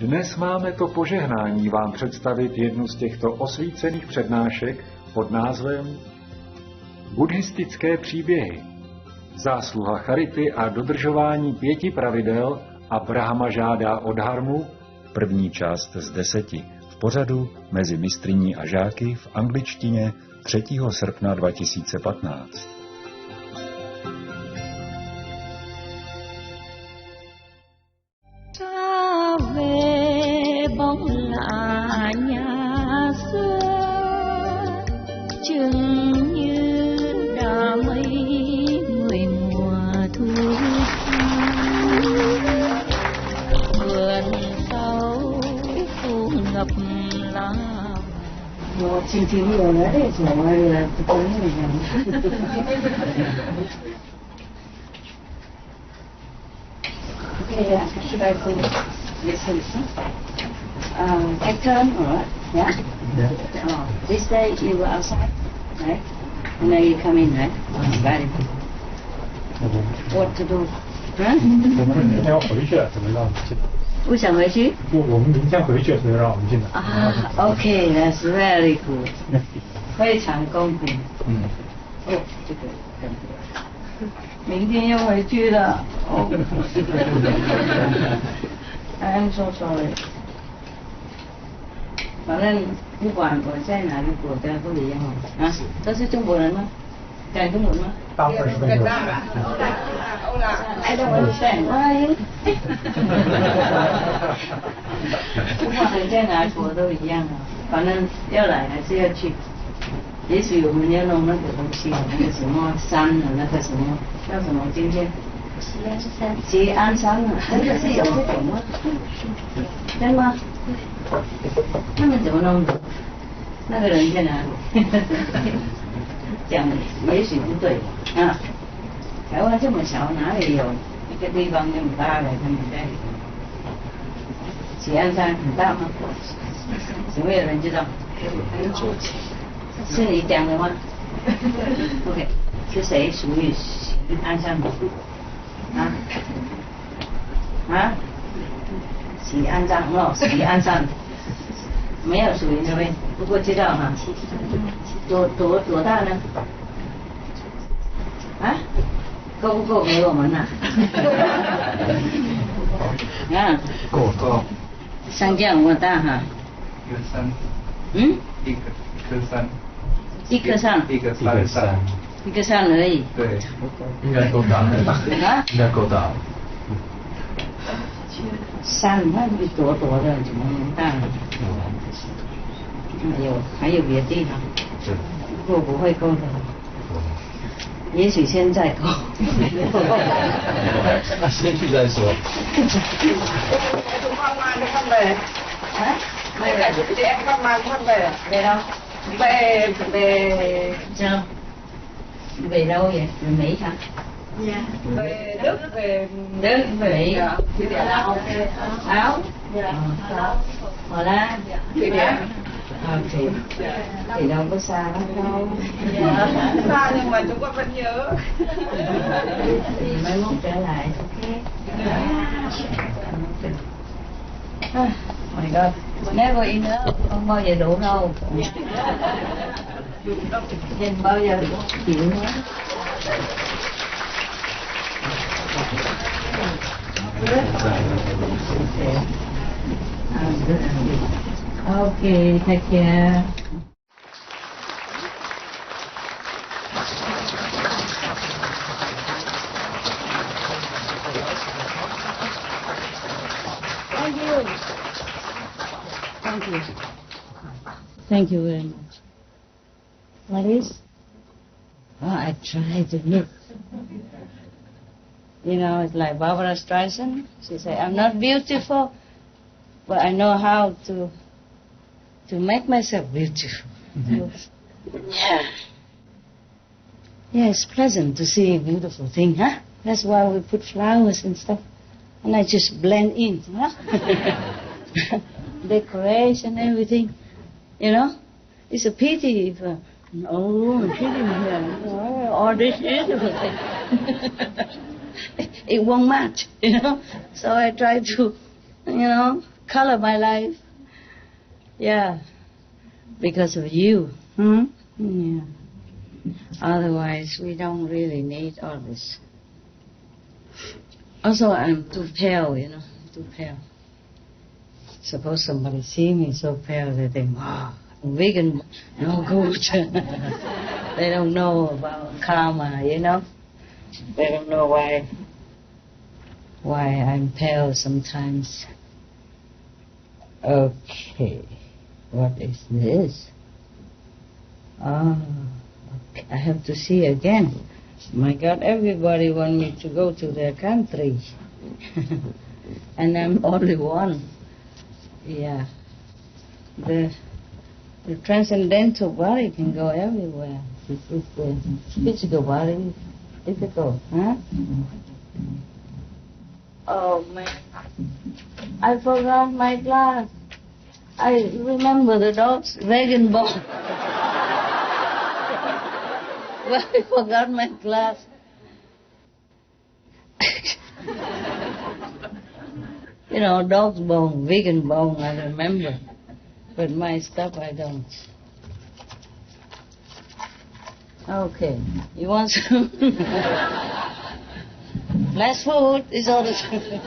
Dnes máme to požehnání vám představit jednu z těchto osvícených přednášek pod názvem Buddhistické příběhy. Zásluha charity a dodržování 5 pravidel a Brahma žádá od dharmu. První část z 10 v pořadu mezi mistryní a žáky v angličtině 3. srpna 2015. Bóng lạ nhà xưa chừng như đã mấy người mùa thu vườn sau thu ngập lá. 我轻轻有了这种了，不那样。Okay, should I go? Listen. Take turn, alright? Yeah? Yeah. Oh, this day you were outside, right? And now you come in, right? Very good. What to do? 我们明天要回去了，怎么让我们进来？不想回去？我们明天回去，所以让我们进来。啊 ，OK, that's very good. 非常公平。嗯。哦，这个明天要回去了。哦。I'm so sorry. 反正不管我在哪个国家都一样啊，都是中国人吗？讲中文吗？大部分是中国人。I don't understand why. 不管你在哪国都一样啊，反正要来还是要去。也许我们要弄那个东西，那个什么山的那个什么叫什么今天？吉安山啊，真的是有这种吗？真吗？他们怎么弄的？那个人在哪里？讲也许不对啊。台湾这么小，哪里有一个地方那么大的？他们在吉安山很大吗？有没有人知道？是你讲的吗？OK， 是谁属于吉安山的？啊？喜安山哦，喜安山没有属于那边，不过知道哈。多大呢？啊？够不够给我们呐？啊？够。山这么大哈？一个山。嗯？一颗山。一颗山。一个山。一个山而已。对。应该够大。啊？应该够大。山那是多的，怎么能大呢？还有别的地方。是。不过不会够的。也许现在够。那先去再说。Hả? Đây là chị em con mang con về. Về đâu? Về sao? Về đâu vậy? Về Mỹ hả? Dạ. Về Đức, về Đức, về Mỹ. Về Áo. Áo? Dạ. Hồ Lan. Thụy Điển. Thì đâu có xa lắm đâu. Xa nhưng mà chúng con vẫn nhớ. Thì mai mốt trở lại. Okay. Oh my God, never enough, không bao giờ đủ đâu. Nhìn bao giờ chịu hết. Okay, take care. Thank you. Thank you. Thank you very much. What is? Oh, I try to look. You know, it's like Barbara Streisand. She said, I'm not beautiful, but I know how to make myself beautiful. Yeah. Yeah, it's pleasant to see a beautiful thing, huh? That's why we put flowers and stuff. And I just blend in, huh? Decoration, everything, you know. It's a pity if, all this beautiful thing. It won't match, you know. So I try to, color my life. Yeah, because of you. Yeah. Otherwise, we don't really need all this. Also, I'm too pale, too pale. Suppose somebody see me so pale, they think, wow, I'm vegan, no good. They don't know about karma, They don't know why I'm pale sometimes. Okay, what is this? Okay. I have to see again. My God, everybody want me to go to their country. And I'm only one. Yeah. The transcendental body can go everywhere. It's the physical body is difficult, huh? Oh man, I forgot my glass. I remember the dog's vegan bone. Well, I forgot my glass. Dog's bone, vegan bone, I remember. But my stuff, I don't. Okay. You want some? Less food is all the time.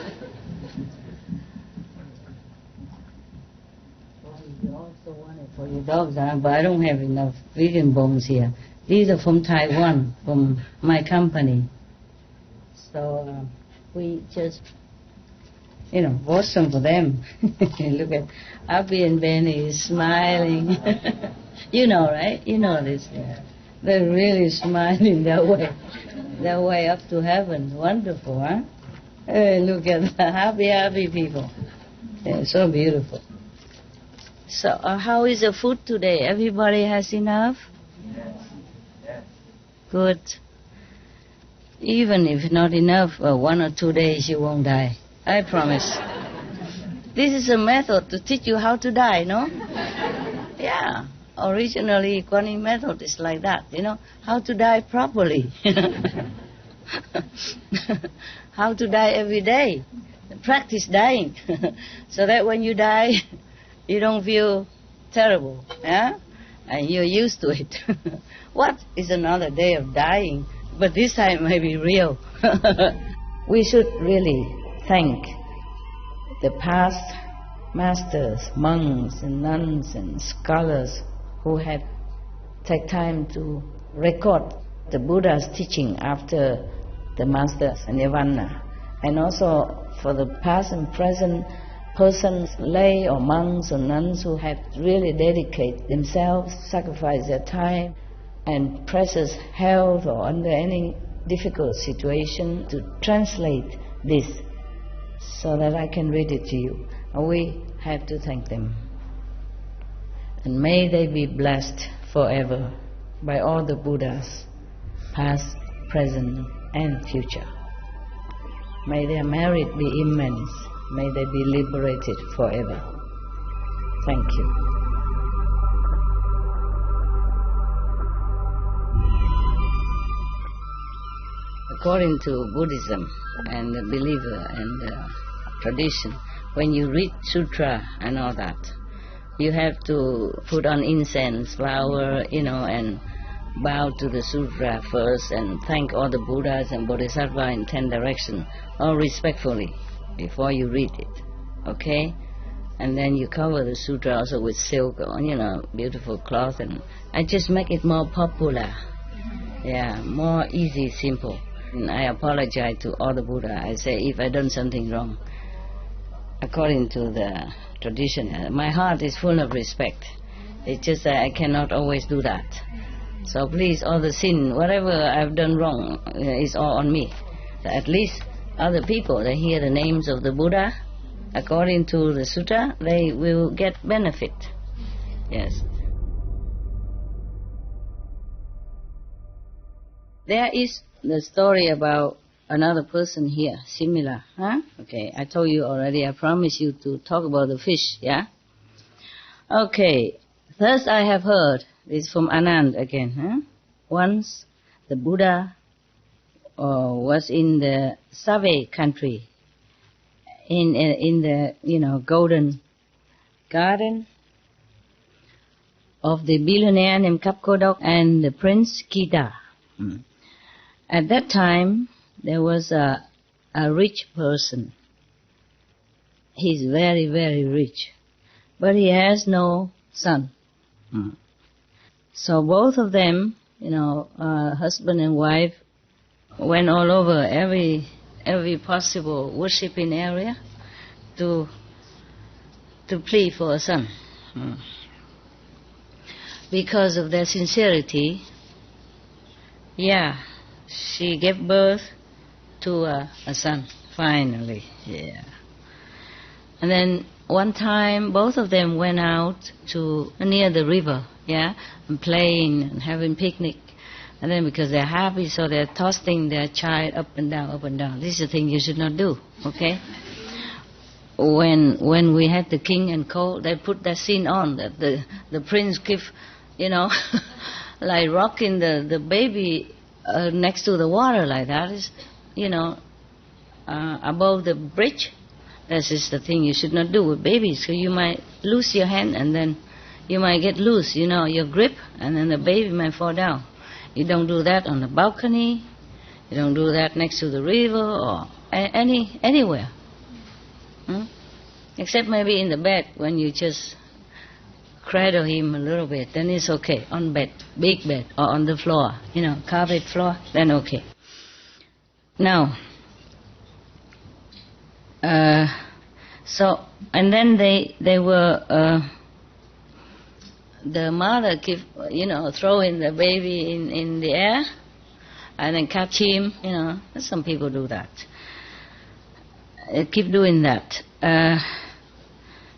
Well, you also want it for your dogs, but I don't have enough vegan bones here. These are from Taiwan, from my company. So we just, bought some for them. Look at Abby and Benny is smiling. Right? This. They're really smiling their way up to heaven. Wonderful, huh? Hey, look at the happy people. They're so beautiful. So how is the food today? Everybody has enough? Yes. Good. Even if not enough, 1 or 2 days you won't die. I promise. This is a method to teach you how to die, no? Yeah. Originally, Kuan Yin method is like that, how to die properly. How to die every day. Practice dying. So that when you die, you don't feel terrible, yeah? And you're used to it. What is another day of dying? But this time may be real. We should really thank the past masters, monks and nuns and scholars who had take time to record the Buddha's teaching after the master's nirvana. And also for the past and present persons, lay or monks or nuns who have really dedicated themselves, sacrificed their time and precious health or under any difficult situation to translate this so that I can read it to you. And we have to thank them. And may they be blessed forever by all the Buddhas, past, present and future. May their merit be immense. May they be liberated forever. Thank you. According to Buddhism and the believer and the tradition, when you read sutra and all that, you have to put on incense, flower, and bow to the sutra first and thank all the Buddhas and Bodhisattvas in 10 directions, all respectfully, before you read it, okay? And then you cover the sutra also with silk, beautiful cloth, and I just make it more popular, more easy, simple. And I apologize to all the Buddha. I say if I done something wrong, according to the tradition, my heart is full of respect. It's just that I cannot always do that. So please, all the sin, whatever I've done wrong, is all on me. So at least other people, they hear the names of the Buddha, according to the sutta, they will get benefit. Yes. There is the story about another person here, similar, huh? Okay, I told you already, I promised you to talk about the fish, yeah? Okay, thus I have heard, this is from Anand again, huh? Once the Buddha was in the Save country. in the golden garden of the billionaire named Kapkodok and the Prince Kita. At that time, there was a rich person. He's very, very rich, but he has no son. So both of them, husband and wife, went all over every possible worshipping area to plead for a son. Because of their sincerity, she gave birth to a son, finally. And then one time, both of them went out to near the river, and playing and having picnic. And then because they're happy, so they're tossing their child up and down, up and down. This is the thing you should not do, okay? When we had the king and court, they put that scene on, that the prince give, like rocking the baby next to the water like that, is, above the bridge. This is the thing you should not do with babies, so you might lose your hand and then you might get loose, your grip, and then the baby might fall down. You don't do that on the balcony, you don't do that next to the river or anywhere. Except maybe in the bed when you just cradle him a little bit, then it's okay. On bed, big bed, or on the floor, carpet floor, then okay. Now, and then they were, the mother keep, throwing the baby in the air, and then catch him, some people do that. Keep doing that.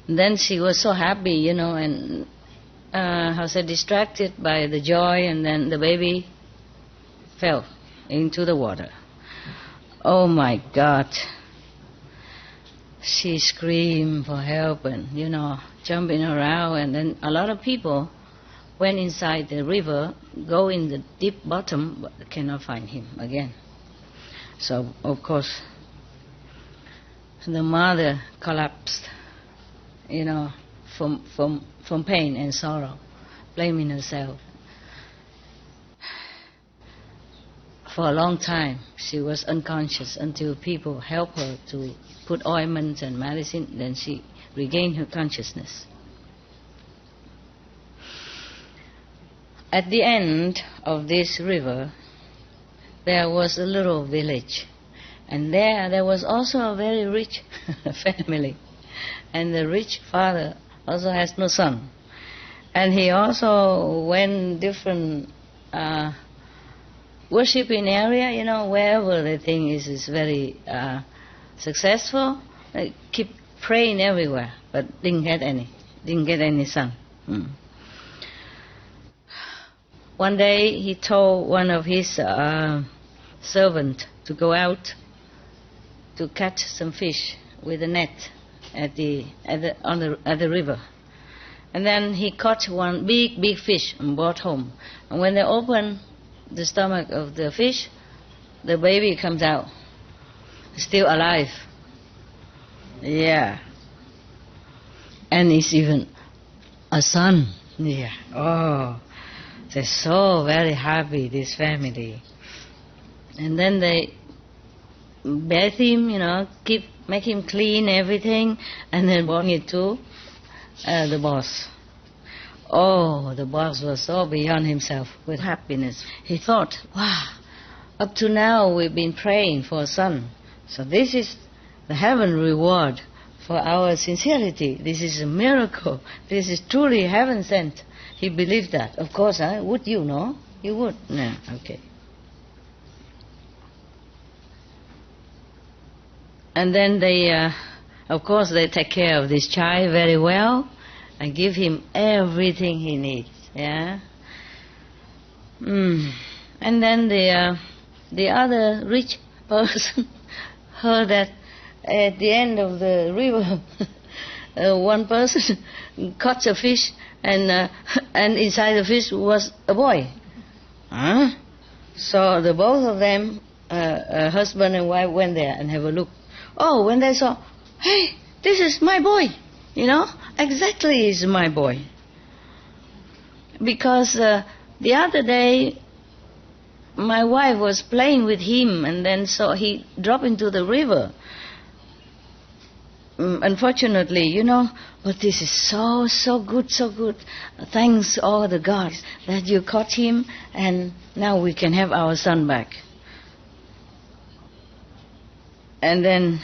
Then she was so happy, and distracted by the joy, and then the baby fell into the water. Oh my God. She screamed for help and, jumping around, and then a lot of people went inside the river, go in the deep bottom, but cannot find him again. So, of course, the mother collapsed, from pain and sorrow, blaming herself. For a long time, she was unconscious until people helped her to put ointments and medicine, then she regained her consciousness. At the end of this river, there was a little village, and there was also a very rich family, and the rich father also has no son, and he also went different worshipping area, wherever the thing is very successful, keep praying everywhere, but didn't get any son. One day he told one of his servants to go out to catch some fish with a net at the river, and then he caught one big fish and brought home. And when they opened the stomach of the fish, the baby comes out, still alive. And it's even a son. Oh, they're so very happy, this family. And then they bathe him, make him clean everything, and then bring it to the boss. Oh, the boss was so beyond himself with happiness. He thought, wow, up to now we've been praying for a son. So this is the heaven reward for our sincerity. This is a miracle. This is truly heaven sent. He believed that. Of course, would you know? You would? No, okay. And then they, of course, they take care of this child very well and give him everything he needs. And then the other rich person heard that at the end of the river, one person caught a fish, and inside the fish was a boy. So the both of them, husband and wife, went there and have a look. Oh, when they saw, hey, this is my boy, exactly is my boy. Because the other day, my wife was playing with him, and then so he dropped into the river. Unfortunately, but this is so good. Thanks all the gods that you caught him, and now we can have our son back. And then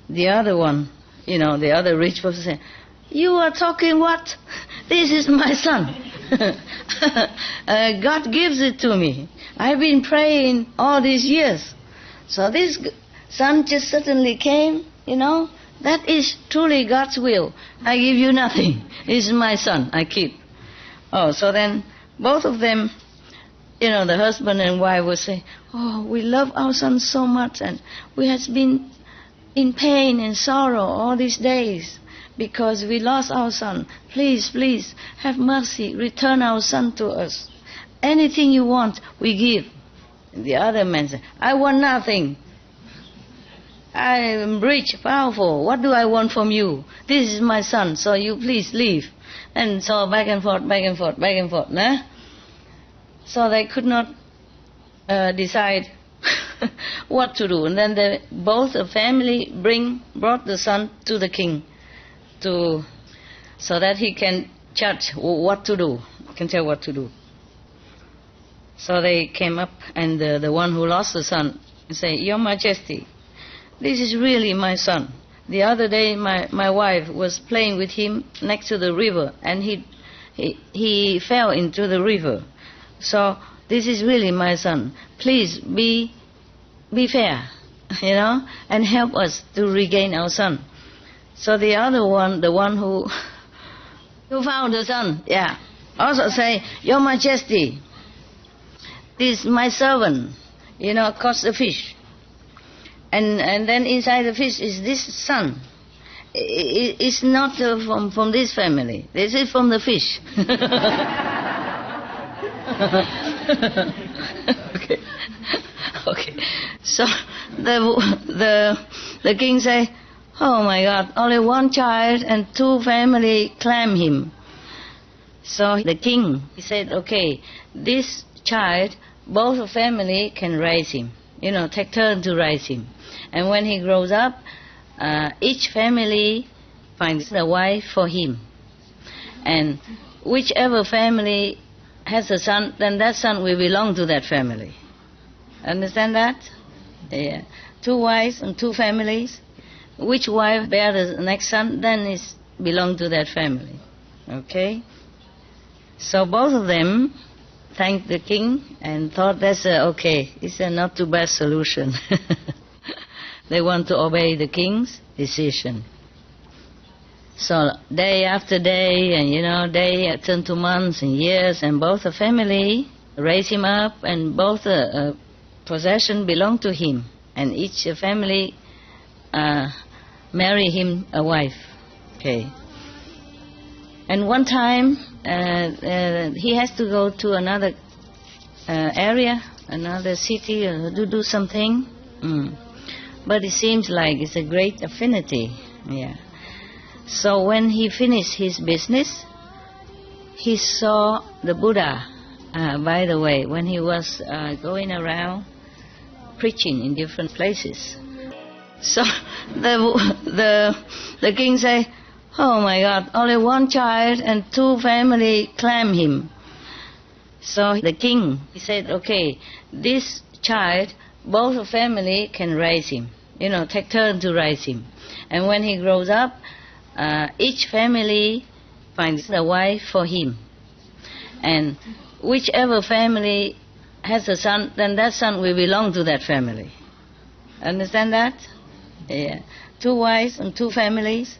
the other one, the other rich person said, you are talking what? This is my son. God gives it to me. I've been praying all these years. So this son just suddenly came, That is truly God's will. I give you nothing. This is my son, I keep. Oh, so then both of them, the husband and wife will say, oh, we love our son so much, and we have been in pain and sorrow all these days because we lost our son. Please, have mercy. Return our son to us. Anything you want, we give. And the other man said, I want nothing. I am rich, powerful. What do I want from you? This is my son, so you please leave. And so back and forth. Nah? So they could not decide what to do. And then both the family brought the son to the king so that he can judge what to do, can tell what to do. So they came up, and the one who lost the son say, Your Majesty, this is really my son. The other day my wife was playing with him next to the river, and he fell into the river. So this is really my son. Please be fair, and help us to regain our son. So the other one, the one who found the son, also say, Your Majesty, this is my servant, caught the fish. And then inside the fish is this son. It's not from this family. This is from the fish. Okay. So the king say, oh my God, only one child and two family claim him. So the king, he said, okay, this child, both family can raise him. Take turn to raise him. And when he grows up, each family finds a wife for him. And whichever family has a son, then that son will belong to that family. Understand that? Yeah. 2 wives and 2 families. Which wife bears the next son, then it belong to that family. Okay? So both of them thanked the king and thought that's it's a not too bad solution. They want to obey the king's decision. So day after day, and day turned to months and years, and both the family raised him up, and both the possession belonged to him, and each family marry him a wife. Okay. And one time he has to go to another area, another city, to do something. But it seems like it's a great affinity. Yeah. So when he finished his business, he saw the Buddha. By the way, when he was going around preaching in different places. So the king say, oh my God, only one child and 2 family claim him. So the king, he said, okay, this child, both family can raise him, take turn to raise him. And when he grows up, each family finds a wife for him. And whichever family has a son, then that son will belong to that family. Understand that? Yeah. 2 wives and 2 families.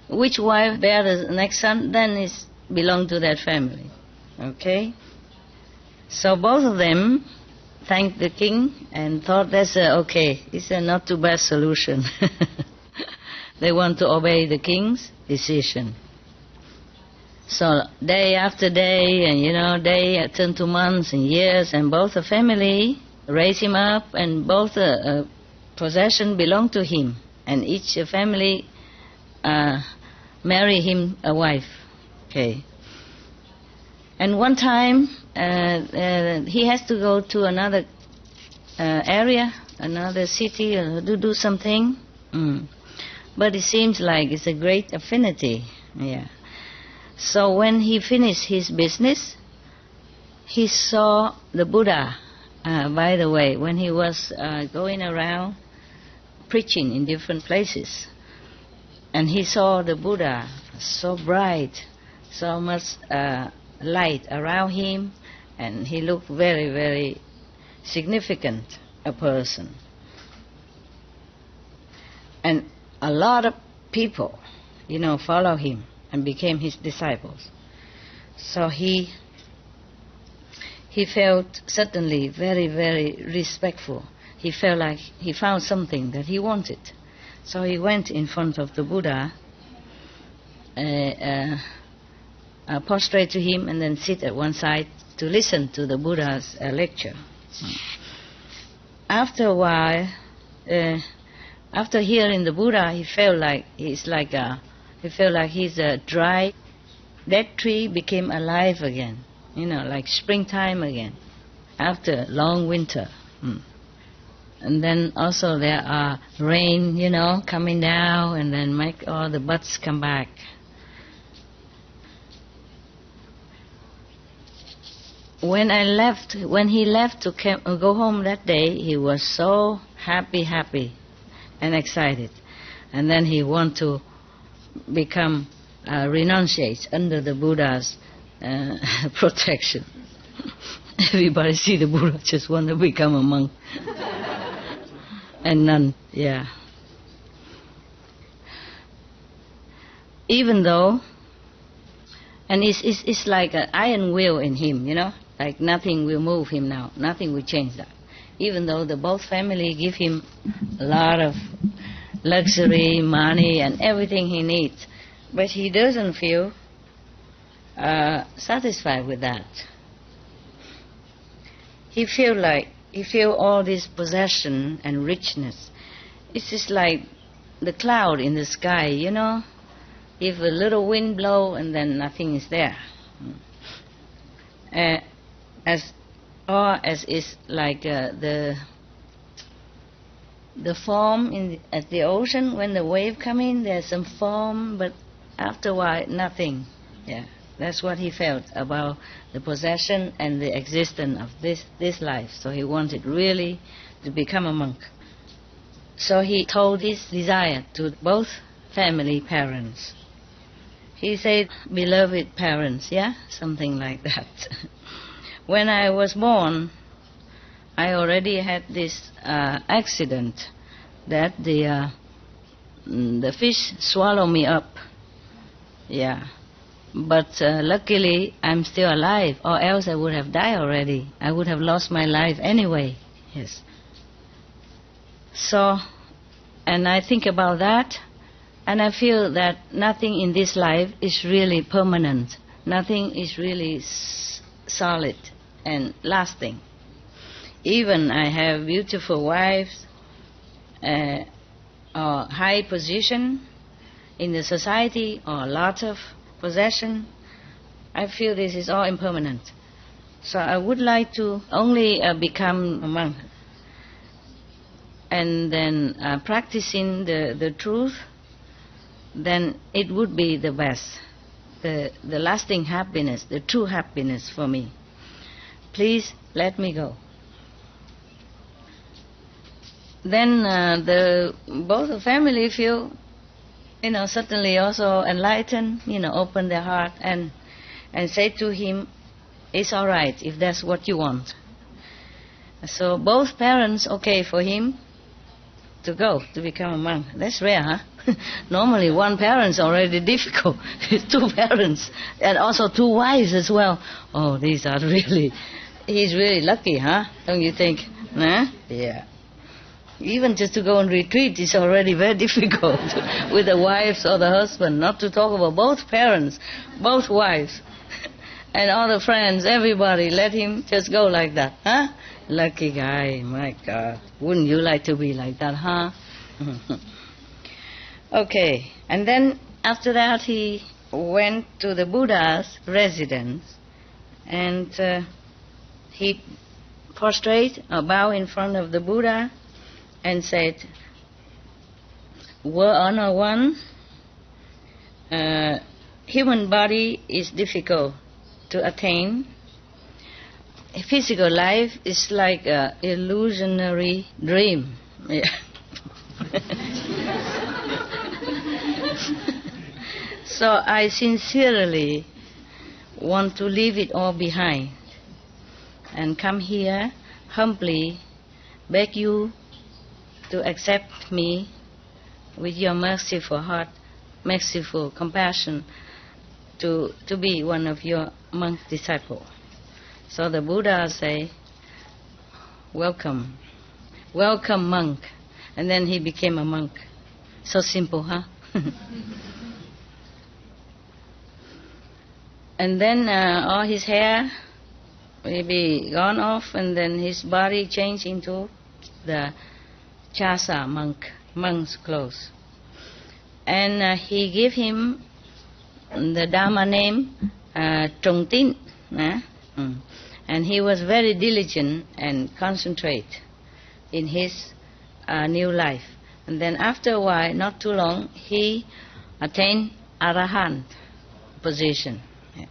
Which wife bears the next son, then it belong to that family. Okay? So both of them thanked the king and thought that's it's a not too bad solution. They want to obey the king's decision. So day after day, and day turned to months and years, and both the family raised him up, and both the possession belonged to him, and each family marry him a wife. Okay. And one time he has to go to another area, another city, to do something. But it seems like it's a great affinity. Yeah. So when he finished his business, he saw the Buddha. By the way, when he was going around preaching in different places, and he saw the Buddha so bright, so much light around him, and he looked very, very significant a person. And a lot of people, follow him and became his disciples. So he felt suddenly very, very respectful. He felt like he found something that he wanted. So he went in front of the Buddha, prostrate to him, and then sit at one side to listen to the Buddha's lecture. After a while, after hearing the Buddha, he felt like he's a dry, dead tree became alive again. Like springtime again, after long winter. And then also there are rain, coming down, and then make all the buds come back. When he left to go home that day, he was so happy and excited. And then he want to become renunciate under the Buddha's protection. Everybody see the Buddha just want to become a monk and nun. Yeah. Even though, and it's like an iron will in him, like nothing will move him now, nothing will change that. Even though the both family give him a lot of luxury, money, and everything he needs, but he doesn't feel satisfied with that. He feel all this possession and richness. It's just like the cloud in the sky, If a little wind blow and then nothing is there. As is like the form at the ocean, when the wave come in, there's some form, but after a while, nothing. Yeah. That's what he felt about the possession and the existence of this life. So he wanted really to become a monk. So he told his desire to both family parents. He said, "Beloved parents," something like that. When I was born, I already had this accident that the fish swallowed me up. Yeah. But luckily, I'm still alive, or else I would have died already. I would have lost my life anyway. Yes. So, and I think about that, and I feel that nothing in this life is really permanent. Nothing is really solid and lasting. Even I have beautiful wives, or high position in the society, or a lot of possession, I feel this is all impermanent. So I would like to only become a monk, and then practicing the truth, then it would be the best, the lasting happiness, the true happiness for me. Please let me go. Then both the family feel certainly also enlightened, open their heart and say to him, "It's all right if that's what you want." So both parents okay for him to go to become a monk. That's rare, huh? Normally one parent's already difficult. Two parents and also two wives as well. Oh, he's really lucky, huh? Don't you think? Huh? Yeah. Even just to go on retreat is already very difficult with the wives or the husband, not to talk about both parents, both wives, and all the friends, everybody, let him just go like that, huh? Lucky guy, my God. Wouldn't you like to be like that, huh? Okay, and then after that he went to the Buddha's residence, and he prostrate or bow in front of the Buddha and said, "Were Honor One, human body is difficult to attain. Physical life is like an illusionary dream." Yeah. So I sincerely want to leave it all behind and come here humbly beg you to accept me with your merciful heart, merciful compassion, to be one of your monk disciples. So the Buddha say, "Welcome, welcome monk." And then he became a monk. So simple, huh? And then all his hair will be gone off, and then his body changed into the chasa monk's clothes. And he gave him the Dharma name Tin. And he was very diligent and concentrate in his new life. And then after a while, not too long, he attained Arahant position. Yeah.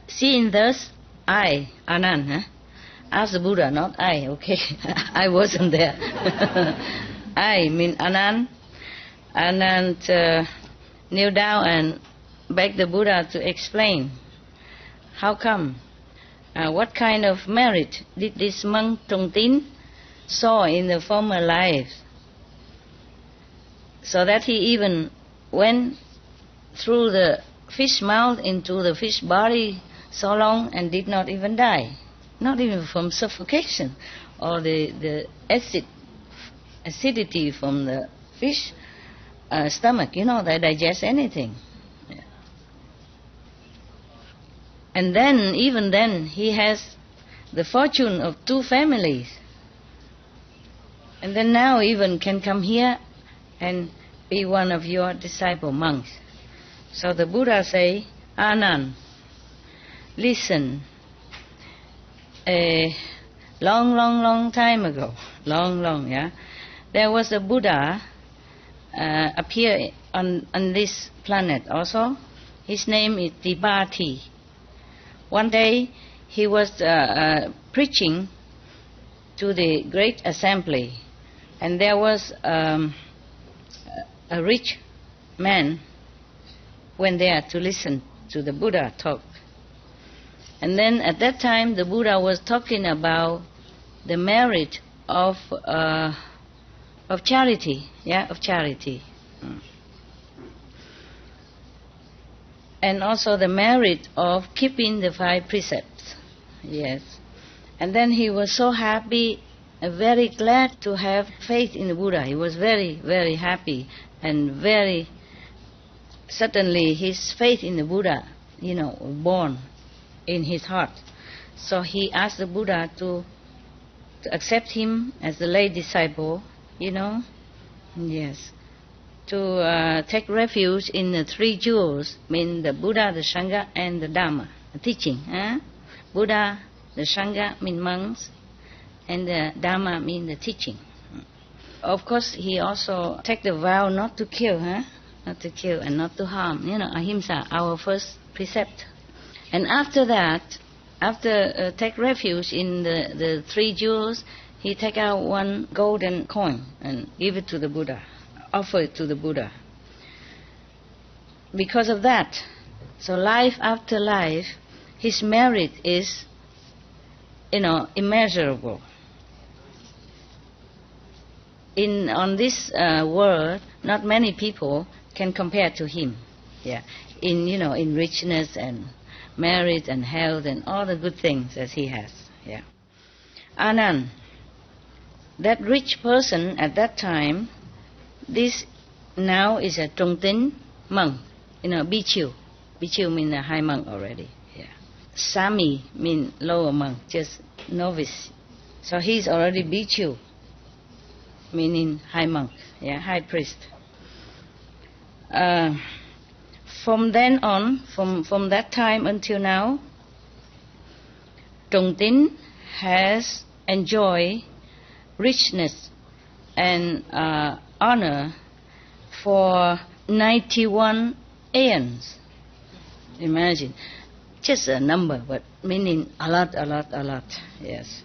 Seeing thus, I, Anand, asked the Buddha, not I, okay, I wasn't there. I mean Anand. Anand kneel down and begged the Buddha to explain how come, what kind of merit did this monk Tin saw in the former life, so that he even went through the fish mouth into the fish body so long and did not even die, not even from suffocation or the acidity from the fish stomach, they digest anything. Yeah. And then, even then, he has the fortune of 2 families. And then now even can come here and be one of your disciple monks. So the Buddha say, Anand, listen, a long time ago, there was a Buddha appear on this planet also. His name is Dibati. One day he was preaching to the great assembly, and there was a rich man went there to listen to the Buddha talk. And then at that time the Buddha was talking about the merit of charity, of charity. And also the merit of keeping the 5 precepts. Yes. And then he was so happy, very glad to have faith in the Buddha. He was very, very happy, and very suddenly his faith in the Buddha, born in his heart. So he asked the Buddha to accept him as the lay disciple, yes, to take refuge in the 3 jewels, mean the Buddha, the Sangha, and the Dharma, the teaching. Buddha, the Sangha mean monks, and the Dharma mean the teaching. Of course, he also take the vow not to kill, not to kill and not to harm. Ahimsa, our first precept. And after that, after take refuge in the 3 jewels, he take out 1 golden coin and give it to the Buddha, offer it to the Buddha. Because of that, so life after life, his merit is, immeasurable. On this world, not many people can compare to him. Yeah, in richness and merit and health and all the good things that he has. Yeah. Anand, that rich person at that time, this now is a Tin monk, Bhikkhu. Bhikkhu means a high monk already. Yeah. Sami means lower monk, just novice. So he's already Bhikkhu, meaning high monk, high priest. from then on, from that time until now, Thỉnh has enjoyed richness and honor for 91 aeons. Imagine, just a number, but meaning a lot. Yes.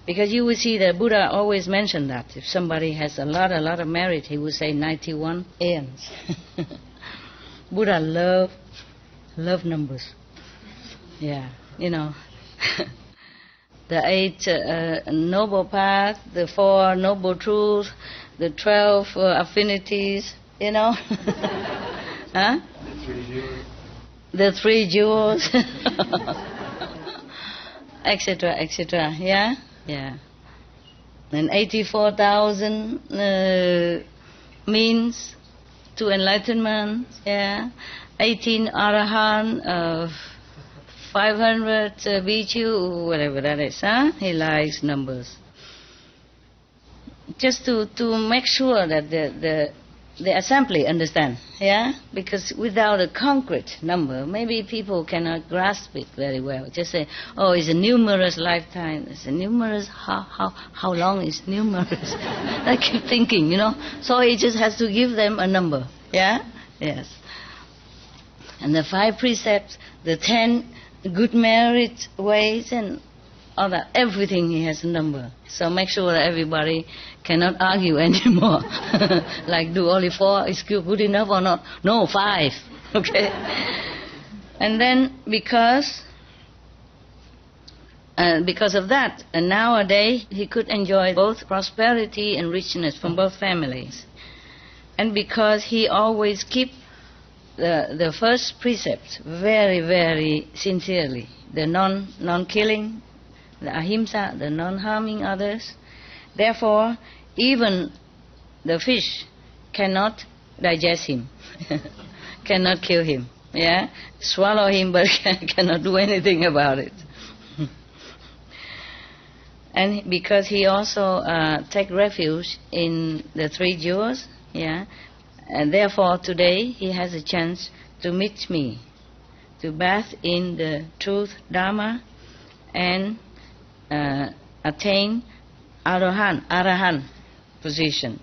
Because you will see that Buddha always mentioned that if somebody has a lot of merit, he would say 91 aeons. Buddha love numbers. Yeah, you know, the 8 noble paths, the 4 noble truths, the 12 affinities, you know, huh? The 3 jewels, etc. Yeah. And 84,000 means to enlightenment. Yeah, 18 arahant, 500 bhikkhu, whatever that is. Huh? He likes numbers. Just to make sure that the assembly understand, yeah? Because without a concrete number, maybe people cannot grasp it very well. Just say, oh, it's a numerous lifetime. It's a numerous, how long is numerous? I keep thinking, you know. So he just has to give them a number, yeah? Yes. And the 5 precepts, the 10 good merit ways, and all that, everything he has a number. So make sure that everybody cannot argue anymore. Like, do only 4 is good enough or not? No, 5. Okay. And then because of that, and nowadays he could enjoy both prosperity and richness from both families. And because he always keep the first precept very, very sincerely, the non-killing, the ahimsa, the non-harming others. Therefore, even the fish cannot digest him, cannot kill him, yeah? Swallow him, but cannot do anything about it. And because he also take refuge in the 3 jewels, yeah? And therefore today he has a chance to meet me, to bath in the truth Dharma and attain arahant position,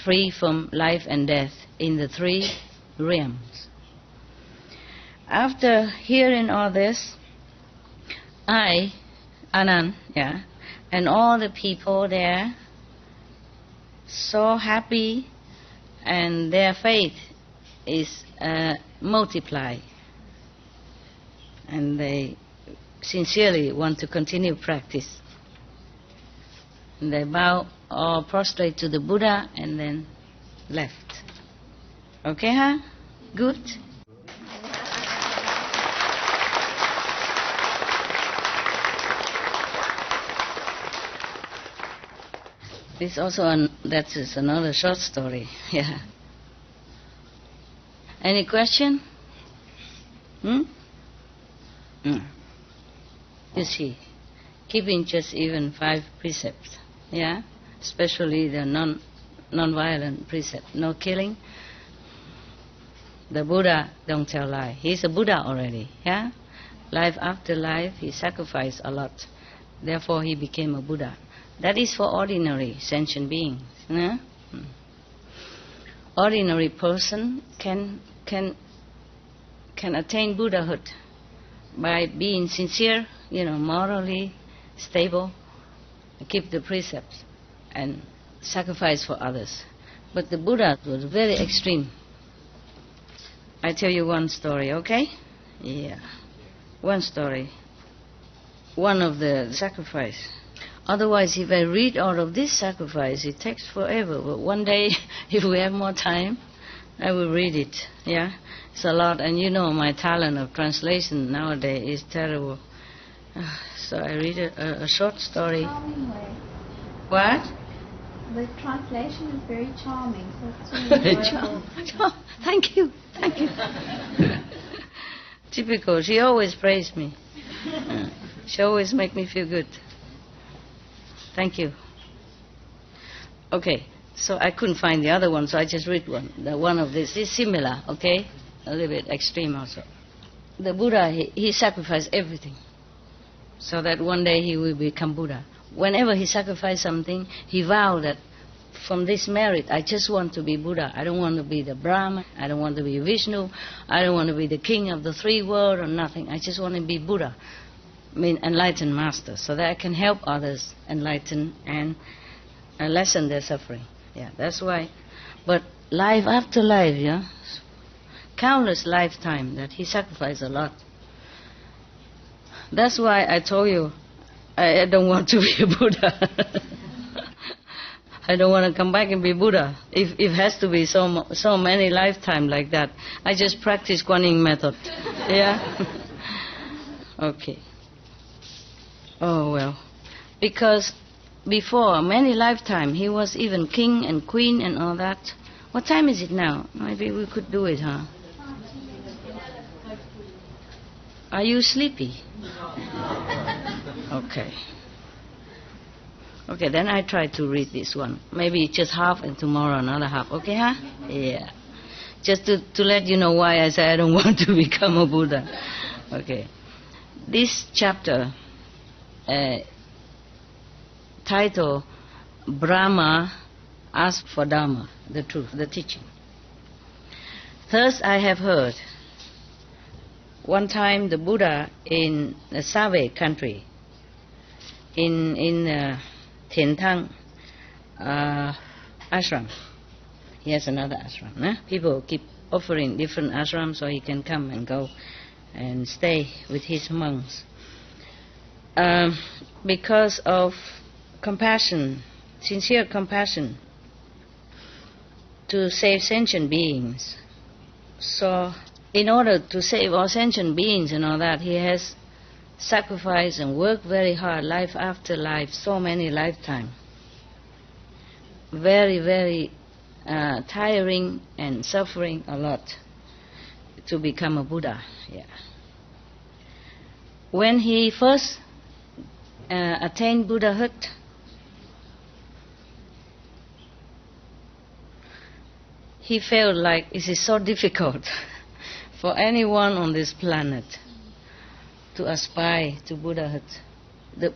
free from life and death in the 3 realms. After hearing all this, I, Anand, yeah, and all the people there, so happy, and their faith is multiplied, and they sincerely want to continue practice. And they bow or prostrate to the Buddha and then left. Okay, huh? Good? This also that is another short story. Yeah. Any question? You see, keeping just even 5 precepts, yeah, especially the non-violent precept, no killing. The Buddha don't tell lie. He's a Buddha already, yeah. Life after life, he sacrificed a lot. Therefore, he became a Buddha. That is for ordinary sentient beings. Yeah? Ordinary person can attain Buddhahood by being sincere, you know, morally stable, keep the precepts, and sacrifice for others. But the Buddha was very extreme. I tell you one story, okay? Yeah. One story. One of the sacrifice. Otherwise, if I read all of this sacrifice, it takes forever. But one day, if we have more time, I will read it. Yeah? It's a lot, and you know my talent of translation nowadays is terrible. So I read a short story. Charming way. What? The translation is very charming, so it's really enjoyable. Thank you. Typical. She always praised me. She always make me feel good. Thank you. Okay, So I couldn't find the other one, so I just read one. The one of this is similar, okay? A little bit extreme also. The Buddha, he sacrificed everything so that one day he will become Buddha. Whenever he sacrificed something, he vowed that from this merit, I just want to be Buddha. I don't want to be the Brahma. I don't want to be Vishnu. I don't want to be the king of the three worlds or nothing. I just want to be Buddha, I mean enlightened master, so that I can help others enlighten and lessen their suffering. Yeah, that's why. But life after life, yeah, countless lifetime that he sacrificed a lot. That's why I told you I don't want to be a Buddha. I don't want to come back and be Buddha. If it has to be so many lifetime like that, I just practice Kuan Yin method. Yeah. Okay. Oh well, because before many lifetime he was even king and queen and all that. What time is it now? Maybe we could do it, huh? Are you sleepy? Okay. Okay, then I try to read this one. Maybe just half and tomorrow another half. Okay, huh? Yeah. Just to let you know why I say I don't want to become a Buddha. Okay. This chapter, title, Brahma asked for Dharma, the truth, the teaching. Thus I have heard. One time the Buddha in the Save country, in thỉnh ashram. He has another ashram. Nah? People keep offering different ashrams so he can come and go and stay with his monks. Because of compassion, sincere compassion to save sentient beings. So in order to save all sentient beings and all that, he has sacrificed and worked very hard, life after life, so many lifetimes. Very, very tiring and suffering a lot to become a Buddha. Yeah. When he first attained Buddhahood, he felt like it is so difficult for anyone on this planet to aspire to Buddhahood,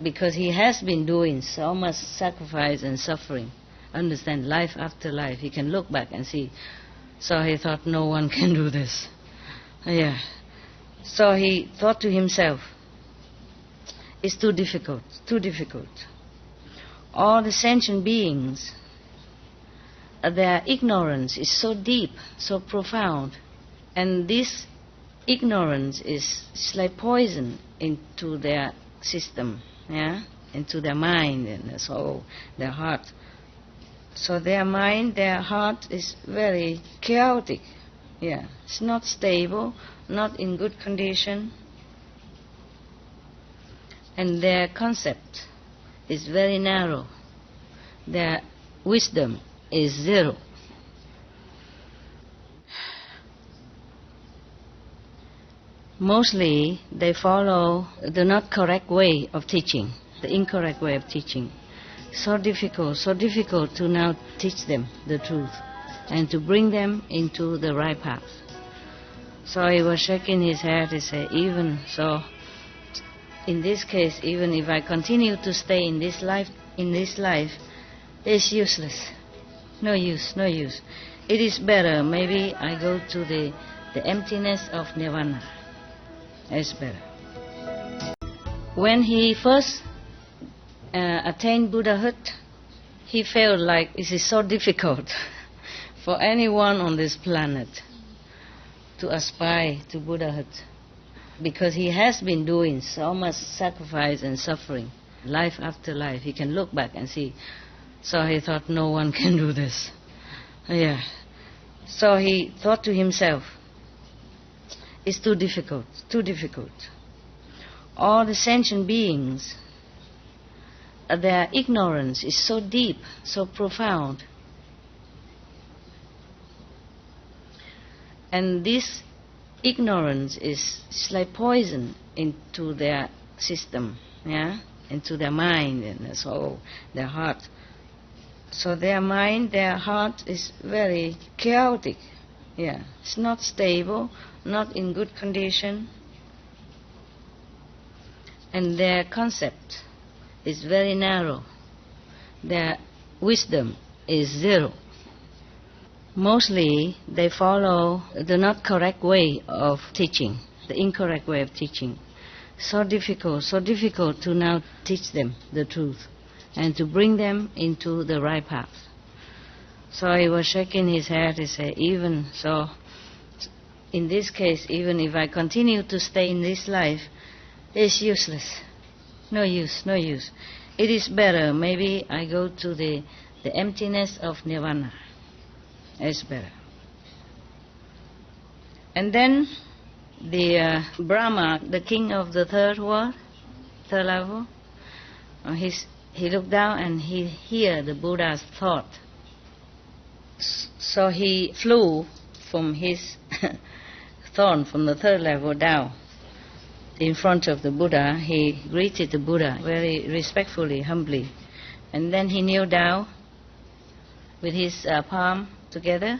because he has been doing so much sacrifice and suffering. Understand, life after life, he can look back and see. So he thought, no one can do this. Yeah. So he thought to himself, it's too difficult, too difficult. All the sentient beings, their ignorance is so deep, so profound, and this ignorance is like poison into their system, yeah, into their mind and their soul, their heart. So their mind, their heart is very chaotic. Yeah, it's not stable, not in good condition, and their concept is very narrow. Their wisdom is zero. Mostly they follow the not correct way of teaching, the incorrect way of teaching. So difficult to now teach them the truth and to bring them into the right path. So he was shaking his head. He said, even so, in this case, even if I continue to stay in this life, it's useless. No use, no use. It is better, maybe I go to the emptiness of nirvana. It's better. When he first attained Buddhahood, he felt like it is so difficult for anyone on this planet to aspire to Buddhahood, because he has been doing so much sacrifice and suffering, life after life. He can look back and see. So he thought, no one can do this. Yeah. So he thought to himself, it's too difficult, too difficult. All the sentient beings, their ignorance is so deep, so profound. And this ignorance is like poison into their system, yeah, into their mind and their soul, their heart. So their mind, their heart is very chaotic. Yeah, it's not stable, not in good condition. And their concept is very narrow. Their wisdom is zero. Mostly they follow the not correct way of teaching, the incorrect way of teaching. So difficult to now teach them the truth and to bring them into the right path. So he was shaking his head. He said, even so, in this case, even if I continue to stay in this life, it's useless. No use. It is better, maybe I go to the emptiness of nirvana. It's better. And then the Brahma, the king of the third world, third level, he looked down and he heard the Buddha's thought. So he flew from his throne, from the third level down. In front of the Buddha, he greeted the Buddha very respectfully, humbly. And then he kneeled down with his palm together,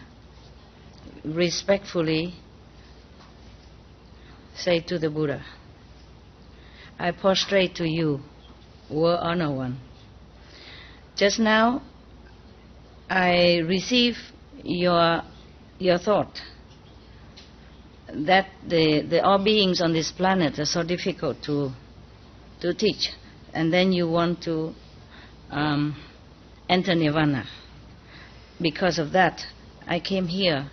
respectfully say to the Buddha, I prostrate to you, World Honored One. Just now, I receive your thought that the all beings on this planet are so difficult to teach, and then you want to enter nirvana. Because of that, I came here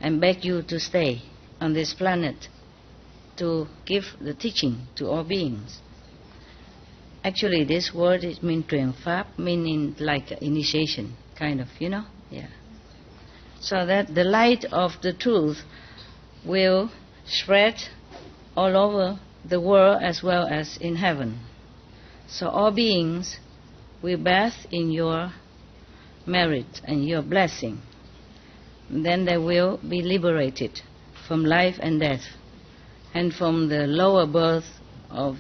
and beg you to stay on this planet to give the teaching to all beings. Actually, this word is mean pháp, meaning like initiation, kind of, yeah. So that the light of the truth will spread all over the world as well as in heaven. So all beings will bathe in your merit and your blessing. And then they will be liberated from life and death, and from the lower birth of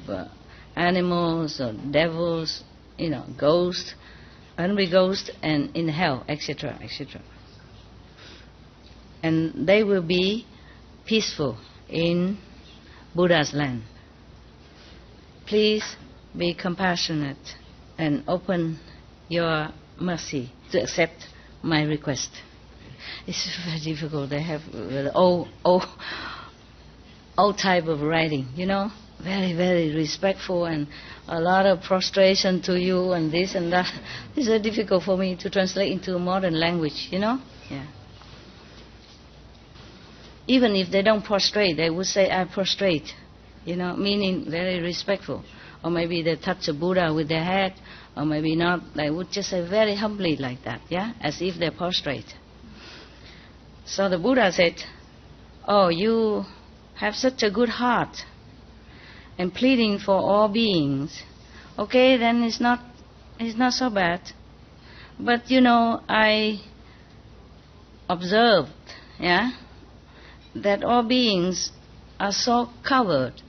animals or devils, ghosts, hungry ghosts, and in hell, etc., etc. And they will be peaceful in Buddha's land. Please be compassionate and open your mercy to accept my request. It's very difficult. They have old type of writing, very, very respectful, and a lot of prostration to you and this and that. It's very difficult for me to translate into modern language, Yeah. Even if they don't prostrate, they would say, I prostrate, meaning very respectful. Or maybe they touch a Buddha with their head, or maybe not. They would just say very humbly like that, yeah, as if they prostrate. So the Buddha said, oh, you have such a good heart and pleading for all beings. Okay, then it's not so bad. But I observed, that all beings are so covered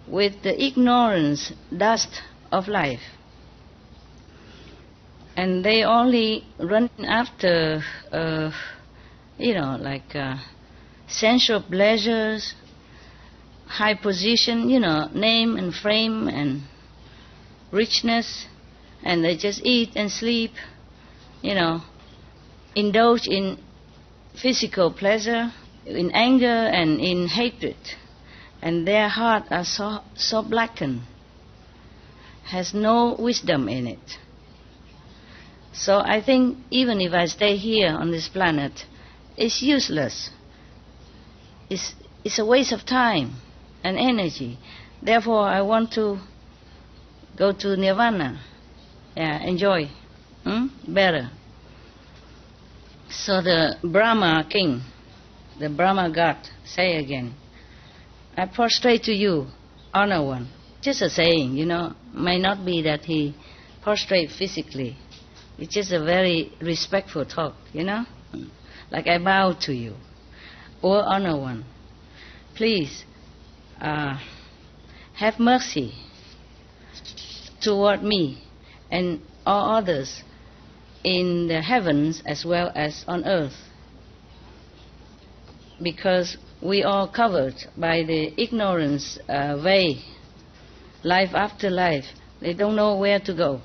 with the ignorance dust of life, and they only run after sensual pleasures, high position, name and fame and richness, and they just eat and sleep, indulge in physical pleasure, in anger and in hatred, and their heart are so blackened, has no wisdom in it. So I think even if I stay here on this planet, it's useless. It's a waste of time and energy. Therefore, I want to go to nirvana, enjoy better. So the Brahma king, the Brahma god, say again, I prostrate to you, Honored One. Just a saying, may not be that he prostrate physically. It's just a very respectful talk, Like I bow to you. O Honored One, please have mercy toward me and all others in the heavens as well as on earth. Because we are covered by the ignorance way, life after life. They don't know where to go.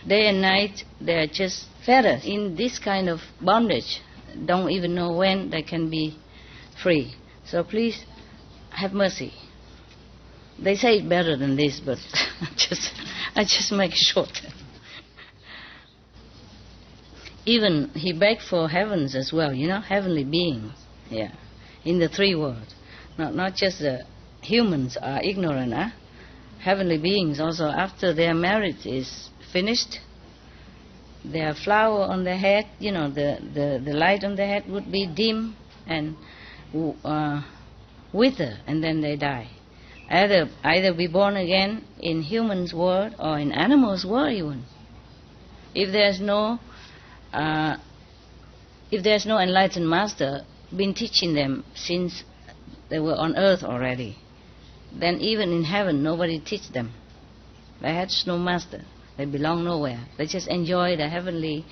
Day and night they are just fetters in this kind of bondage. Don't even know when they can be free. So please have mercy. They say it better than this, but I just make it short. Even he begged for heavens as well, heavenly beings. Yeah. In the three worlds. Not just the humans are ignorant, Heavenly beings also, after their marriage is finished, their flower on their head, the light on their head would be dim and wither, and then they die. Either be born again in humans' world or in animals' world even. If there's no enlightened master been teaching them since they were on earth already, then even in heaven nobody teach them. They had no master. They belong nowhere. They just enjoy the heavenly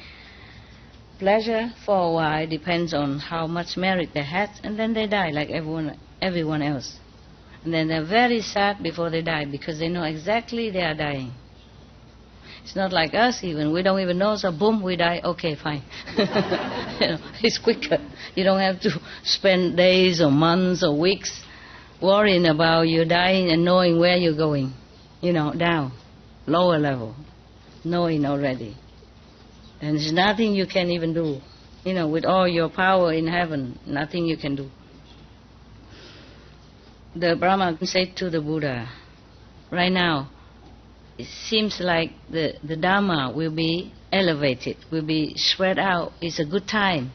pleasure for a while, depends on how much merit they had, and then they die like everyone else. And then they're very sad before they die because they know exactly they are dying. It's not like us even. We don't even know, so boom, we die. Okay, fine. It's quicker. You don't have to spend days or months or weeks worrying about you dying and knowing where you're going. Down, lower level, knowing already. And there's nothing you can even do. With all your power in heaven, nothing you can do. The Brahma said to the Buddha, right now, it seems like the Dharma will be elevated, will be spread out. It's a good time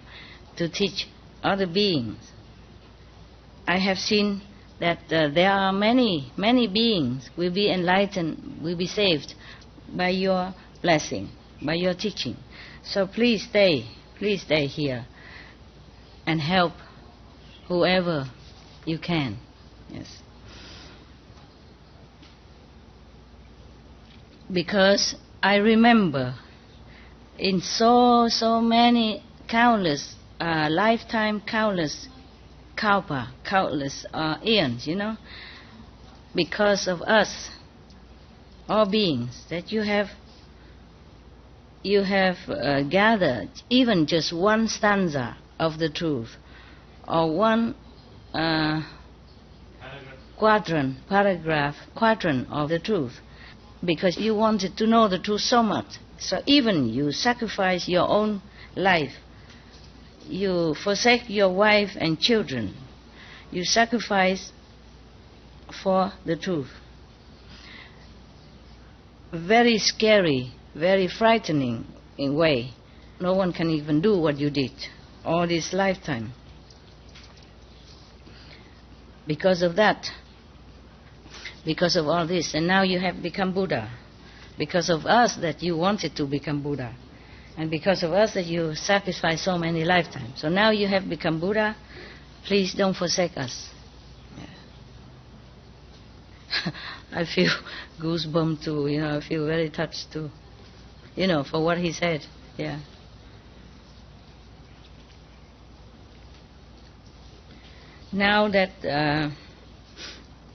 to teach other beings. I have seen that there are many beings will be enlightened, will be saved by your blessing, by your teaching. So please stay here and help whoever you can. Yes. Because I remember in so many countless lifetime, countless kalpa, countless eons, because of us, all beings, that you have gathered even just one stanza of the truth, or one quadrant of the truth, because you wanted to know the truth so much. So even you sacrifice your own life. You forsake your wife and children. You sacrifice for the truth. Very scary, very frightening in way. No one can even do what you did all this lifetime. Because of that, because of all this, and now you have become Buddha. Because of us that you wanted to become Buddha. And because of us that you sacrificed so many lifetimes. So now you have become Buddha. Please don't forsake us. Yeah. I feel goosebumps too, I feel very touched too. For what he said. Yeah. Now that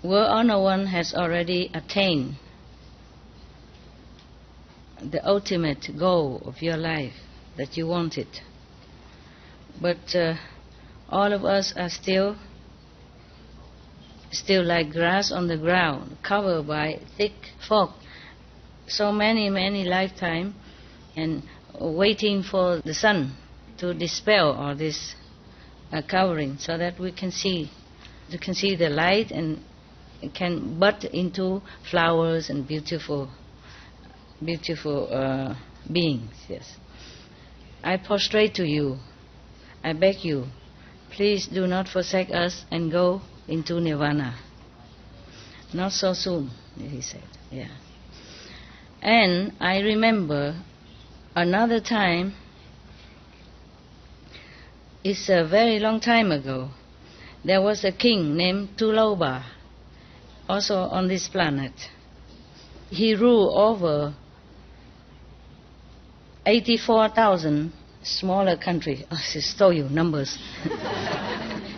World Honor One has already attained the ultimate goal of your life that you wanted, but all of us are still like grass on the ground, covered by thick fog, so many lifetimes, and waiting for the sun to dispel all this covering, so that you can see the light and can bud into flowers and beautiful beings. Yes. I prostrate to you. I beg you, please do not forsake us and go into nirvana. Not so soon, he said. Yeah. And I remember another time. It's a very long time ago. There was a king named Tuloba, also on this planet. He ruled over 84,000 smaller country. I just told you numbers.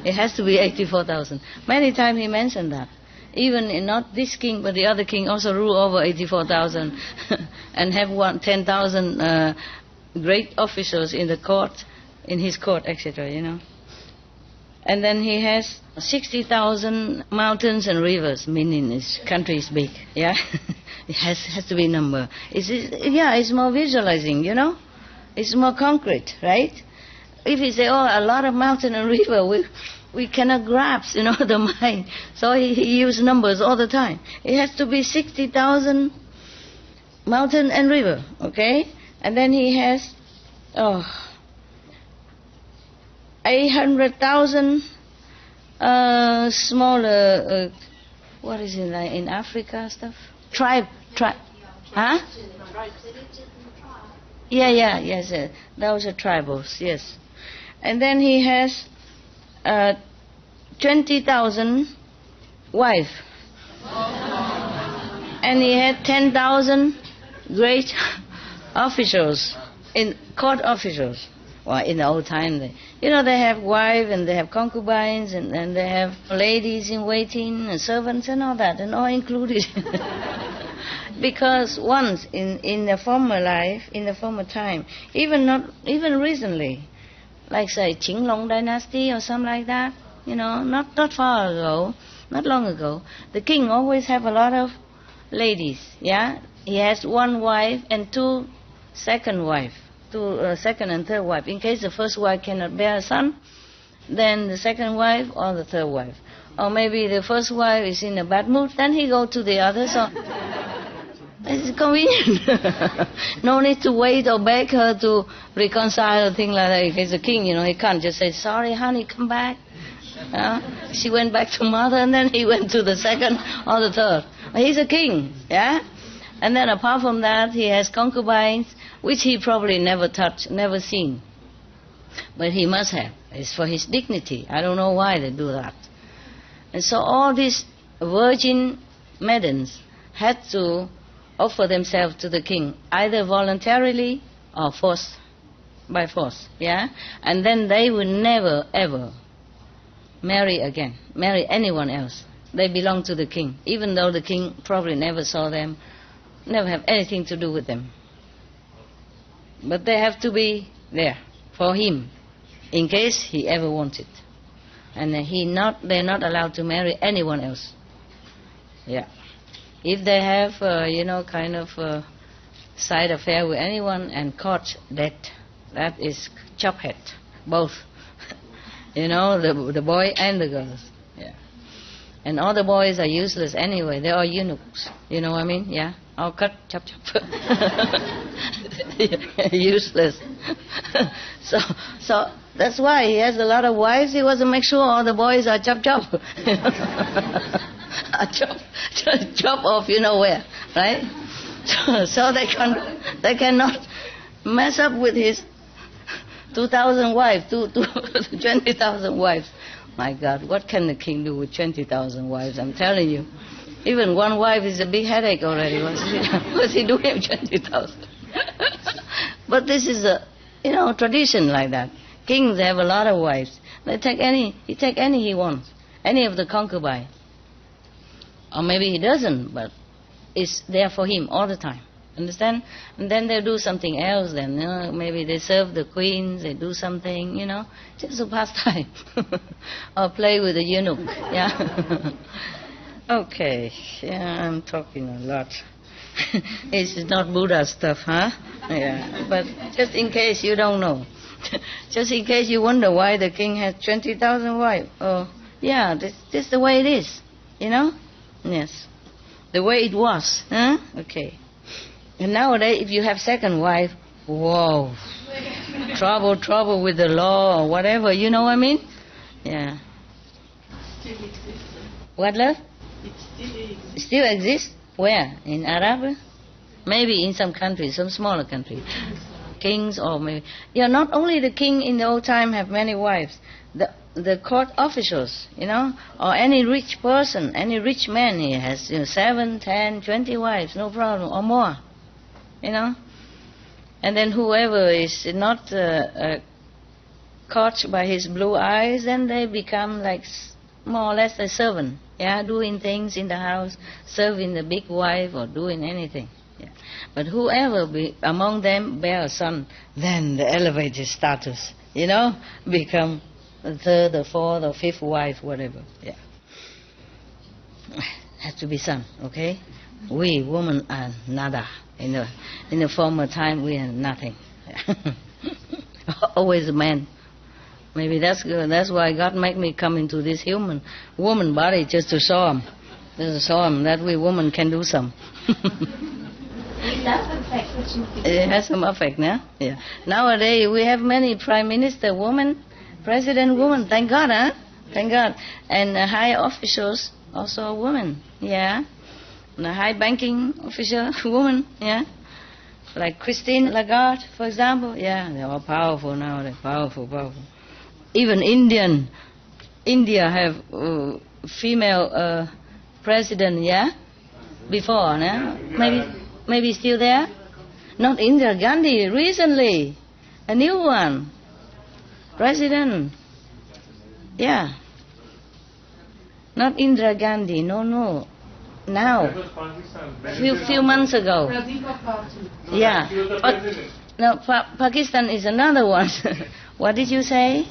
It has to be 84,000. Many times he mentioned that. Even not this king, but the other king also rule over 84,000 and have 10,000 great officials in the court, in his court, etc., you know. And then he has 60,000 mountains and rivers, meaning his country is big, yeah? It has to be number. It's more visualizing, you know? It's more concrete, right? If you say, a lot of mountain and river, we cannot grasp, you know, the mind. So he used numbers all the time. It has to be 60,000 mountain and river, okay? And then he has 800,000 smaller, what is it, like in Africa stuff? Tribe, huh? Yes, those are tribals, yes. And then he has 20,000 wives. And he had 10,000 great officials, in court officials. Well, in the old time, they have wives and they have concubines and they have ladies in waiting and servants and all that, and all included. Because once in the former life, in the former time, even recently, like say CHINGHAI dynasty or something like that, you know, not far ago, not long ago, the king always have a lot of ladies, yeah? He has one wife and two second and third wife. In case the first wife cannot bear a son, then the second wife or the third wife. Or maybe the first wife is in a bad mood, then he go to the other, so it's convenient. No need to wait or beg her to reconcile or thing like that. If he's a king, you know, he can't just say, sorry, honey, come back. She went back to mother and then he went to the second or the third. He's a king, yeah? And then apart from that, he has concubines, which he probably never touched, never seen. But he must have. It's for his dignity. I don't know why they do that. And so all these virgin maidens had to offer themselves to the king, either voluntarily or by force, yeah? And then they would never, ever marry again, marry anyone else. They belong to the king, even though the king probably never saw them, never have anything to do with them. But they have to be there for him, in case he ever wanted. And they're not allowed to marry anyone else. Yeah. If they have, kind of side affair with anyone and caught that is chop head, both. You know, the boy and the girls. Yeah. And all the boys are useless anyway. They're all eunuchs. You know what I mean? Yeah. All cut, chop. Useless. So that's why he has a lot of wives. He wants to make sure all the boys are chop. Chop off, you know where, right? So they cannot mess up with his 2,000 wives, 20,000 wives. My God, what can the king do with 20,000 wives? I'm telling you, even one wife is a big headache already. What's he doing with 20,000? But this is a tradition like that. Kings have a lot of wives. He take any he wants, any of the concubine. Or maybe he doesn't, but it's there for him all the time. Understand? And then they do something else then. Maybe they serve the queens, they do something, just a pastime. Or play with the eunuch, yeah? Okay, yeah, I'm talking a lot. It's not Buddha stuff, huh? Yeah, but just in case you don't know. Just in case you wonder why the king has 20,000 wives. Oh, yeah, this is the way it is, Yes, the way it was, huh? Okay. And nowadays, if you have second wife, whoa, trouble with the law or whatever, you know what I mean? Yeah. What, love? It still exists? Where? In Arab? Maybe in some countries, some smaller countries. Kings or maybe... Yeah, not only the king in the old time have many wives. The court officials, or any rich person, any rich man, he has 7, 10, 20 wives, no problem, or more, And then whoever is not caught by his blue eyes, then they become like more or less a servant, yeah, doing things in the house, serving the big wife or doing anything. Yeah. But whoever among them bear a son, then the elevated status, become the third or fourth or fifth wife, whatever. Yeah. Has to be son, okay? We women are nada. In the former time we are nothing. Always a man. Maybe that's good. That's why God made me come into this woman body, just to show him that we women can do some. It does affect what you think. It has some effect, yeah. Nowadays we have many prime minister women, president women. Thank God, huh? Thank God. And high officials also women, yeah. And a high banking official woman, yeah. Like Christine Lagarde, for example, yeah. They're all powerful now. They're powerful. Even India have female president, yeah? Before, maybe still there? Not Indira Gandhi, recently. A new one. President. Yeah. Not Indira Gandhi, no. Now. Few months ago. Yeah. But, no, Pakistan is another one. What did you say?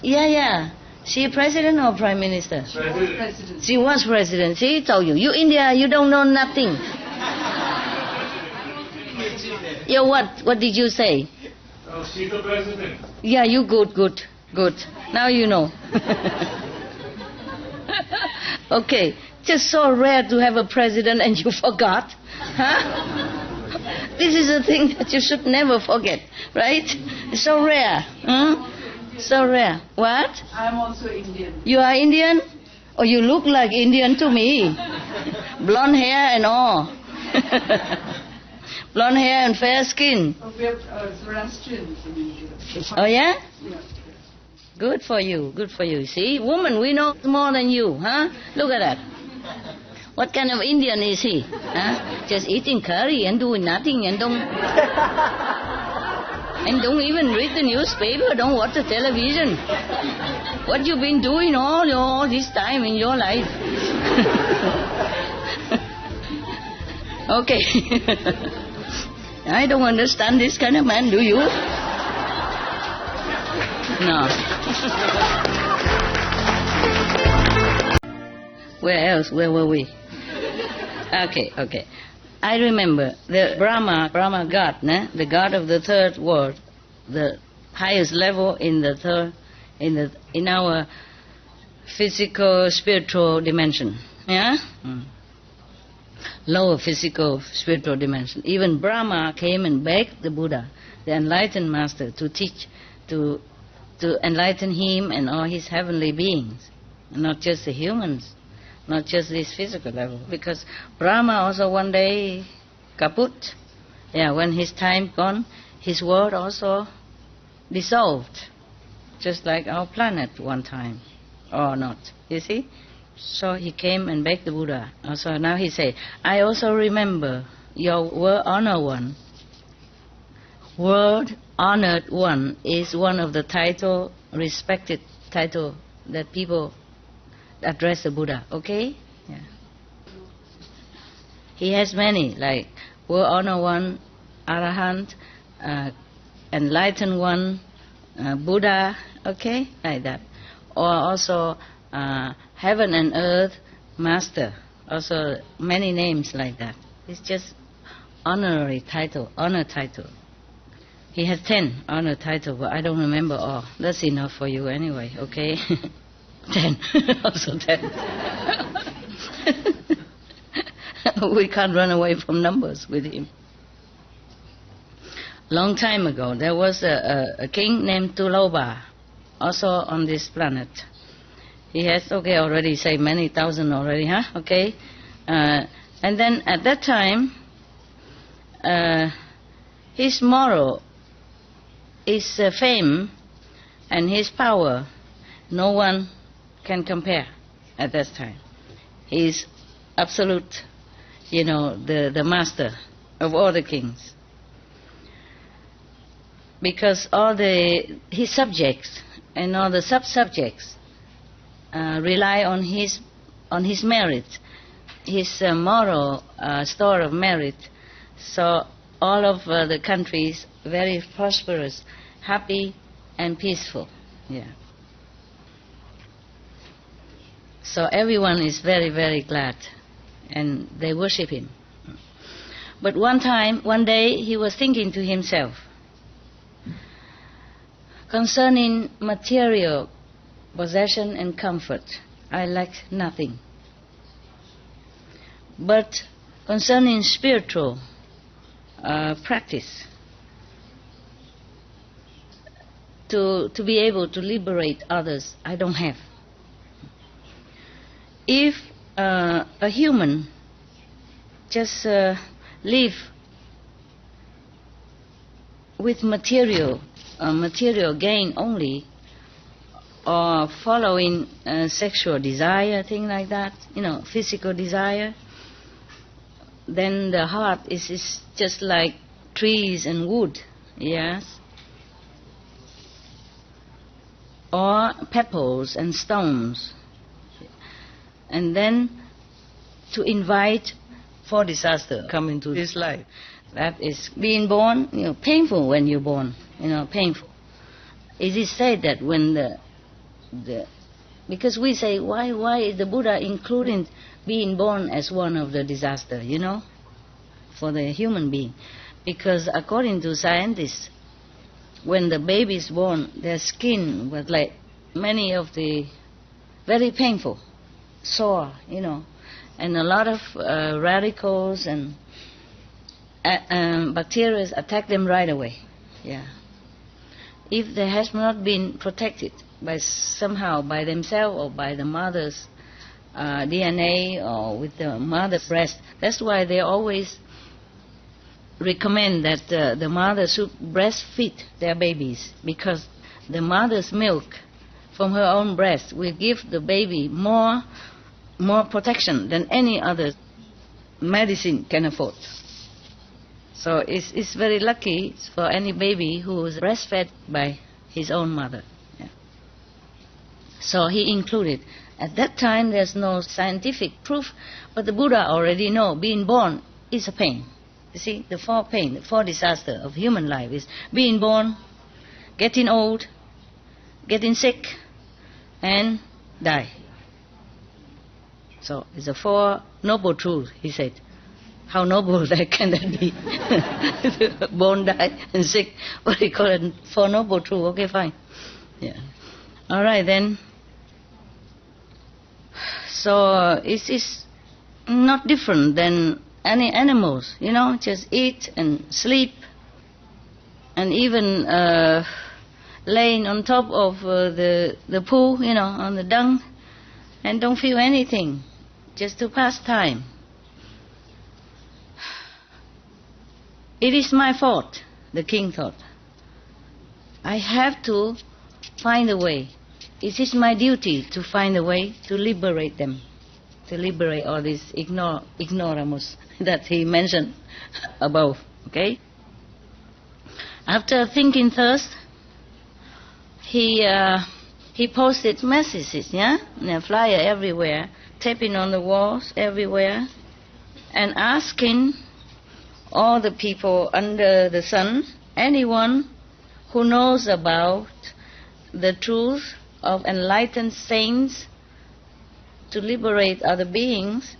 Yeah. She president or prime minister? President. She was president. See, told you. You India, you don't know nothing. Yeah, what did you say? Oh, she's the president. Yeah, you good. Now you know. Okay, just so rare to have a president and you forgot. Huh? This is a thing that you should never forget, right? It's so rare. So rare. What? I'm also Indian. You are Indian? Oh, you look like Indian to me. Blonde hair and all. Blonde hair and fair skin. We have Zoroastrians in India. Oh, yeah? Yeah. Good for you. See, woman, we know more than you, huh? Look at that. What kind of Indian is he? Huh? Just eating curry and doing nothing and don't even read the newspaper, don't watch the television. What you been doing all this time in your life? Okay. I don't understand this kind of man, do you? No. Where else? Where were we? Okay. I remember the Brahma God, the God of the third world, the highest level in our physical spiritual dimension. Yeah? Lower physical spiritual dimension. Even Brahma came and begged the Buddha, the enlightened master, to teach, to enlighten him and all his heavenly beings, not just the humans, not just this physical level. Because Brahma also one day kaput. Yeah, when his time gone, his world also dissolved, just like our planet one time, or not. You see? So he came and begged the Buddha. Also now he said, I also remember your world honored one. World honored one is one of the respected title that people address the Buddha. Okay? Yeah. He has many, like world honored one, Arahant, enlightened one, Buddha. Okay, like that. Or also heaven and earth master. Also many names like that. It's just honorary title, honor title. He has 10 honor titles, but I don't remember all. That's enough for you anyway, okay? 10. Also 10. We can't run away from numbers with him. Long time ago, there was a king named Tuloba, also on this planet. He has, already say many thousand already, huh? Okay. And then at that time, his moral, his fame, and his power, no one can compare at that time. He is absolute, the master of all the kings. because all his subjects and all the sub-subjects rely on his merit, his moral store of merit. So all of the countries very prosperous, happy and peaceful. Yeah. So everyone is very, very glad, and they worship him. But one day, he was thinking to himself, concerning material possession and comfort, I lack nothing. But concerning spiritual practice, to be able to liberate others, I don't have. If a human just live with material gain only, or following sexual desire, thing like that, physical desire, then the heart is just like trees and wood, yes, or pebbles and stones. And then to invite for disaster come into his life. That is being born, painful when you're born, painful. It is said that when because we say, why is the Buddha including being born as one of the disaster, for the human being? Because according to scientists, when the baby is born, their skin was like many of the very painful, sore, and a lot of radicals and bacteria attack them right away. Yeah. If they has not been protected somehow by themselves or by the mother's DNA or with the mother's breast, that's why they always recommend that the mother should breastfeed their babies, because the mother's milk from her own breast will give the baby more protection than any other medicine can afford. So it's very lucky for any baby who is breastfed by his own mother. Yeah. So he included. At that time there's no scientific proof, but the Buddha already know being born is a pain. You see, the four pain, the four disaster of human life is being born, getting old, getting sick, and die. So it's a four noble truths, he said. How noble that can that be? Born, die, and sick. What do you call it? Four noble truths. Okay, fine. Yeah. All right then. So it's not different than any animals, just eat and sleep, and even laying on top of the pool, on the dung, and don't feel anything, just to pass time. It is my fault, the king thought. I have to find a way. It is my duty to find a way to liberate them, to liberate all these ignoramus that he mentioned above, okay? After thinking first, he posted messages, and a flyer everywhere, taping on the walls everywhere, and asking all the people under the sun, anyone who knows about the truth of enlightened saints to liberate other beings,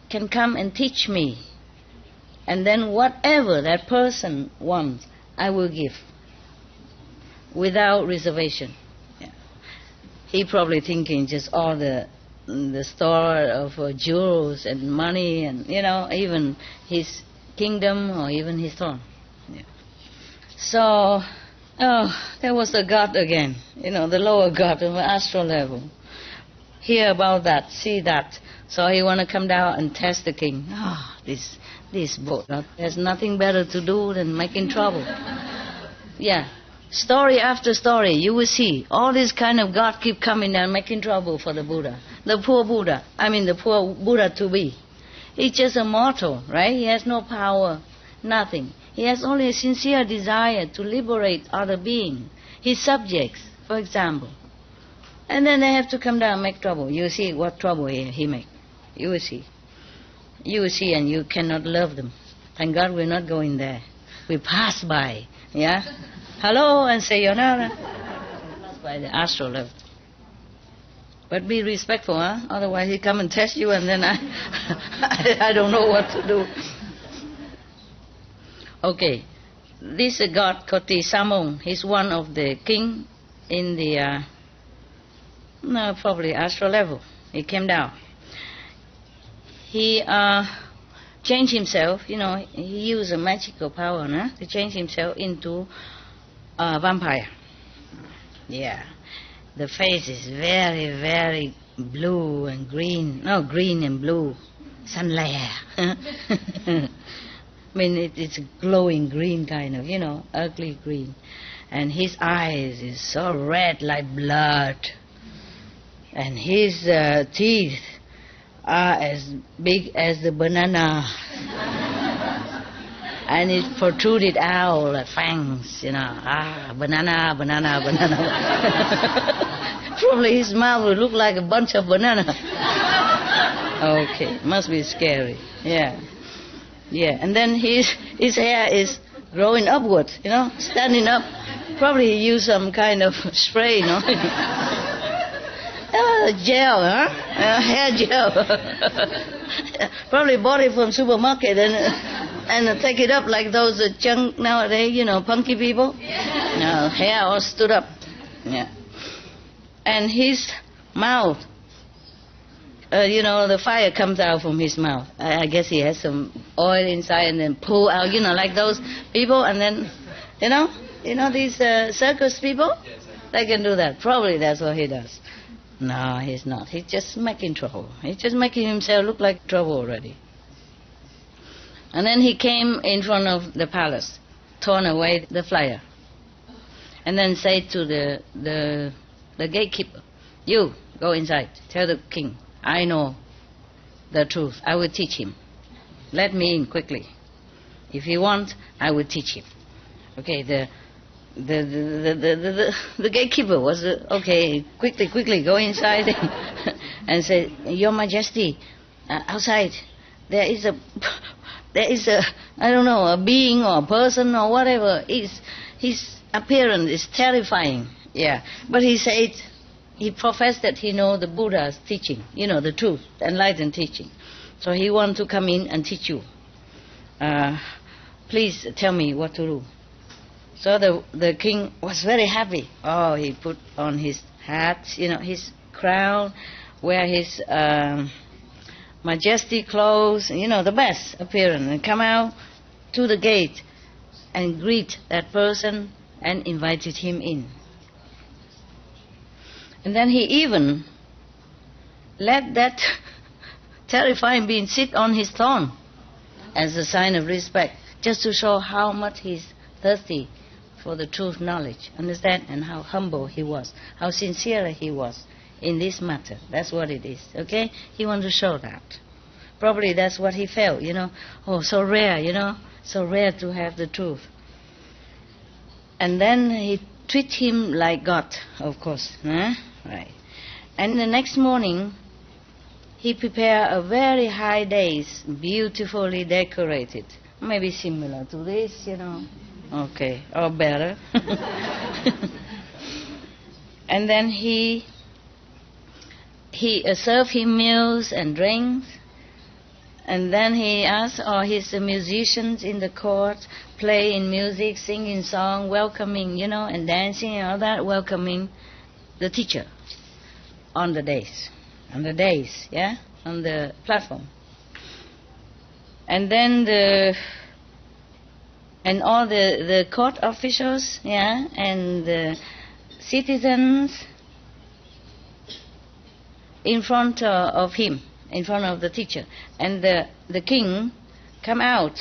can come and teach me. And then whatever that person wants, I will give, without reservation. Yeah. He probably thinking just all the store of jewels and money and, even his kingdom or even his throne. Yeah. So, there was the God again, the lower God of the astral level. Hear about that, see that. So he want to come down and test the king. This boat, there's nothing better to do than making trouble. Yeah. Story after story, you will see all this kind of God keep coming and making trouble for the Buddha. The poor Buddha, the poor Buddha to be. He's just a mortal, right? He has no power, nothing. He has only a sincere desire to liberate other beings, his subjects, for example. And then they have to come down and make trouble. You see what trouble he make. You will see. You will see, and you cannot love them. Thank God we're not going there. We pass by, yeah? Hello, and say sayonara. Pass by the astral level. But be respectful, huh? Otherwise he come and test you, and then I don't know what to do. Okay, this god Koti Samon, he's one of the king in the probably astral level. He came down. He changed himself. He used a magical power to change himself into a vampire. Yeah. The face is very, very blue and green. No, green and blue. Sunlayer. I mean, it's a glowing green kind of, ugly green. And his eyes is so red like blood. And his teeth are as big as the banana. And it protruded out like fangs, banana, banana, banana. Probably his mouth will look like a bunch of banana. Okay, must be scary. Yeah. And then his hair is growing upward, standing up. Probably he used some kind of spray, gel, hair gel. Probably bought it from supermarket and take it up like those junk nowadays, punky people. No, hair all stood up. Yeah. And his mouth, the fire comes out from his mouth. I guess he has some oil inside and then pull out, like those people. And then, these circus people, they can do that. Probably that's what he does. No, he's not. He's just making trouble. He's just making himself look like trouble already. And then he came in front of the palace, torn away the flyer, and then said to the gatekeeper, "You go inside. Tell the king I know the truth. I will teach him. Let me in quickly. If he wants, I will teach him." Okay. The gatekeeper was okay. Quickly go inside and say, "Your Majesty, outside there is a I don't know, a being or a person or whatever. His appearance is terrifying." Yeah, but he said, he professed that he know the Buddha's teaching, the truth, enlightened teaching. So he want to come in and teach you. Please tell me what to do. So the king was very happy. Oh, he put on his hat, his crown, wear his majestic clothes, the best appearance, and come out to the gate and greet that person and invited him in. And then he even let that terrifying being sit on his throne as a sign of respect, just to show how much he's thirsty for the truth knowledge, understand, and how humble he was, how sincere he was in this matter. That's what it is, okay? He wanted to show that. Probably that's what he felt, oh, so rare, so rare to have the truth. And then he treat him like God, of course, right? And the next morning, he prepared a very high dais, beautifully decorated, maybe similar to this, okay, or better. And then he served him meals and drinks. And then he asked all his musicians in the court, playing music, singing song, welcoming, and dancing and all that, welcoming the teacher on the dais, on the platform. And then all the court officials, and the citizens in front of him, in front of the teacher. And the king come out,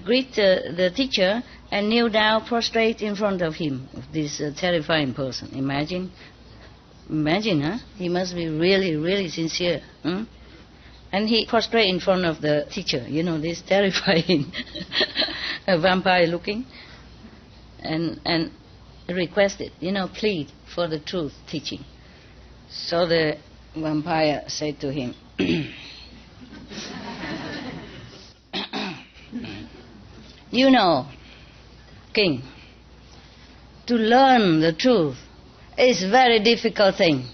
greet the teacher, and kneel down, prostrate in front of him, this terrifying person. Imagine, huh? He must be really, really sincere. And And he prostrate in front of the teacher, this terrifying vampire looking, and requested, plead for the truth teaching. So the vampire said to him, King, to learn the truth is a very difficult thing.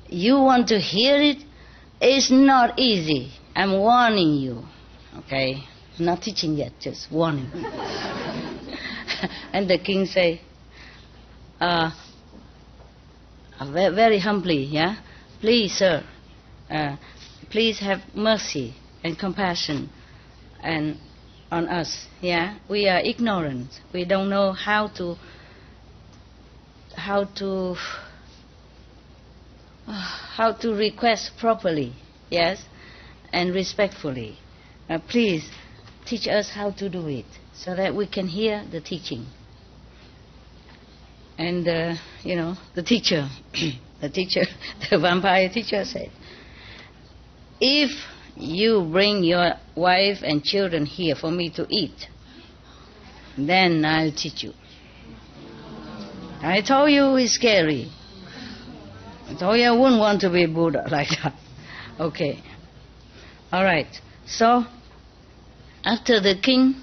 You want to hear it? It's not easy. I'm warning you. Okay? Not teaching yet, just warning. And the king say, very humbly, please, sir, please have mercy and compassion and on us. We are ignorant. We don't know how to request properly, and respectfully. Please teach us how to do it so that we can hear the teaching. And the teacher, the vampire teacher said, if you bring your wife and children here for me to eat, then I'll teach you. I told you it's scary. I told you I wouldn't want to be Buddha like that. Okay. All right. So, after the king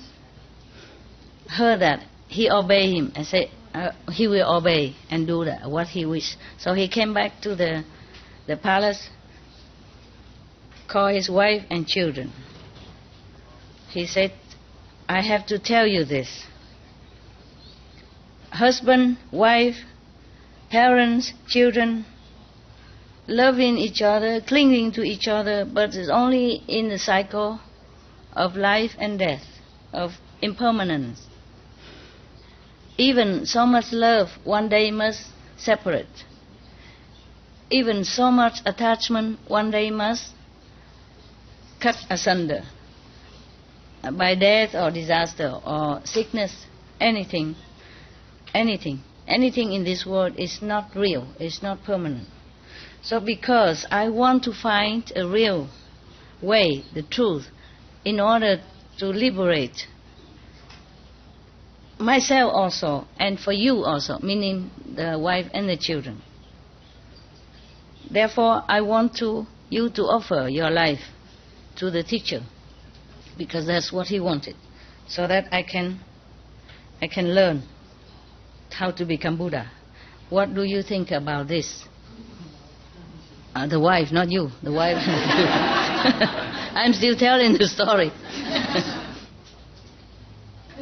heard that, he obeyed him and said he will obey and do what he wished. So he came back to the palace, called his wife and children. He said, I have to tell you this. Husband, wife, parents, children, loving each other, clinging to each other, but it's only in the cycle of life and death, of impermanence. Even so much love one day must separate. Even so much attachment one day must cut asunder by death or disaster or sickness, anything in this world is not real, is not permanent. So because I want to find a real way, the truth, in order to liberate myself also, and for you also, meaning the wife and the children. Therefore, I want you to offer your life to the teacher, because that's what he wanted, so that I can learn how to become Buddha. What do you think about this? The wife, not you. The wife. I'm still telling the story.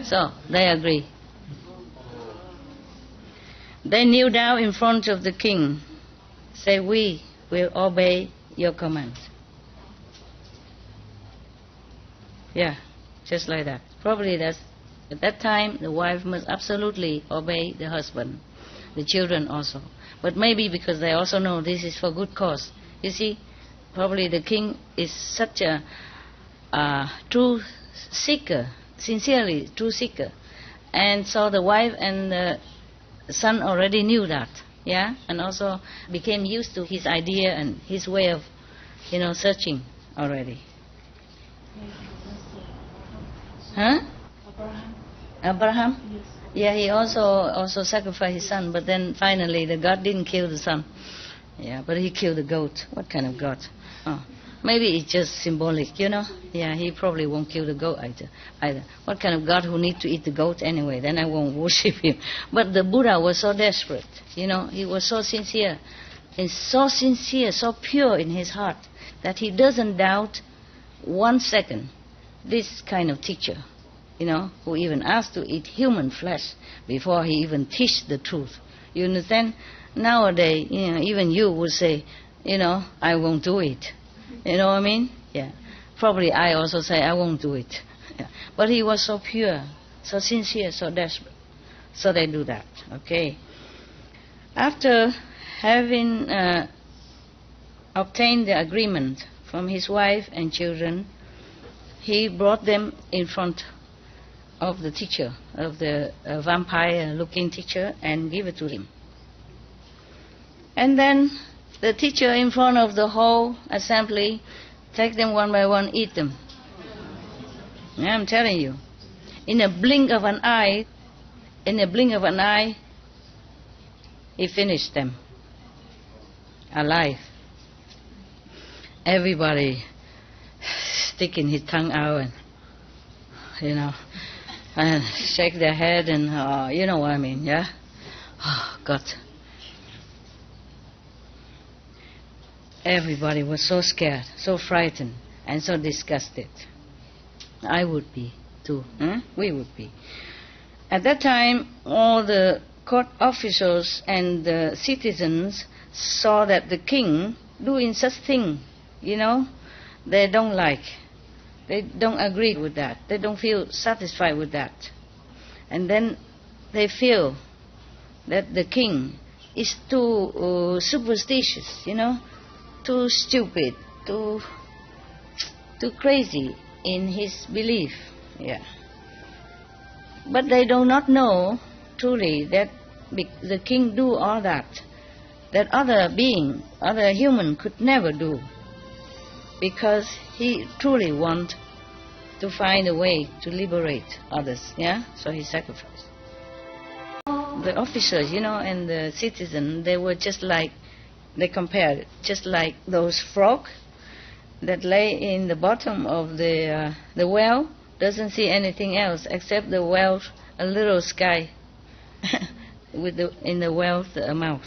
So, they agree. They kneel down in front of the king, say, we will obey your commands. Just like that. Probably at that time, the wife must absolutely obey the husband, the children also. But maybe because they also know this is for good cause. You see, probably the king is such a true seeker, sincerely true seeker. And so the wife and the son already knew that, and also became used to his idea and his way of, searching already. Abraham? Yes. He also sacrificed his son, but then finally the God didn't kill the son. But he killed the goat. What kind of God? Maybe it's just symbolic, he probably won't kill the goat either. What kind of God who need to eat the goat anyway? Then I won't worship him. But the Buddha was so desperate, he was so sincere, and so pure in his heart, that he doesn't doubt 1 second this kind of teacher, who even asked to eat human flesh before he even teach the truth. You understand? Nowadays, even you would say, I won't do it. You know what I mean? Probably I also say I won't do it. But he was so pure, so sincere, so desperate. So they do that. Okay. After having obtained the agreement from his wife and children, he brought them in front of the teacher, of the vampire-looking teacher, and gave it to him. And then the teacher in front of the whole assembly, take them one by one, eat them. Yeah, I'm telling you. In a blink of an eye, he finished them. Alive. Everybody sticking his tongue out and, and shake their head and, you know what I mean, yeah? Oh, God. Everybody was so scared, so frightened, and so disgusted. I would be too. We would be. At that time, all the court officials and the citizens saw that the king doing such thing, they don't like. They don't agree with that. They don't feel satisfied with that. And then they feel that the king is too superstitious, too stupid, too crazy in his belief. Yeah. But they do not know truly that the king do all that other being, other human could never do, because he truly want to find a way to liberate others. Yeah. So he sacrificed. The officers, and the citizens, they were just like, they compared it, just like those frogs that lay in the bottom of the well, doesn't see anything else except the well, a little sky in the well's mouth.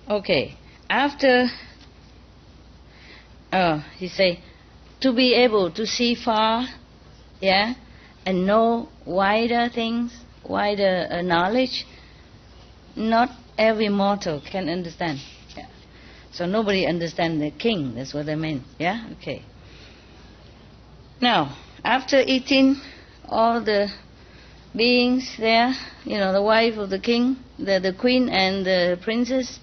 Okay, after, he say, to be able to see far, yeah, and know wider things, wider knowledge, not every mortal can understand. Yeah. So nobody understands the king, that's what I mean. Yeah? Okay. Now, after eating all the beings there, the wife of the king, the queen and the princess,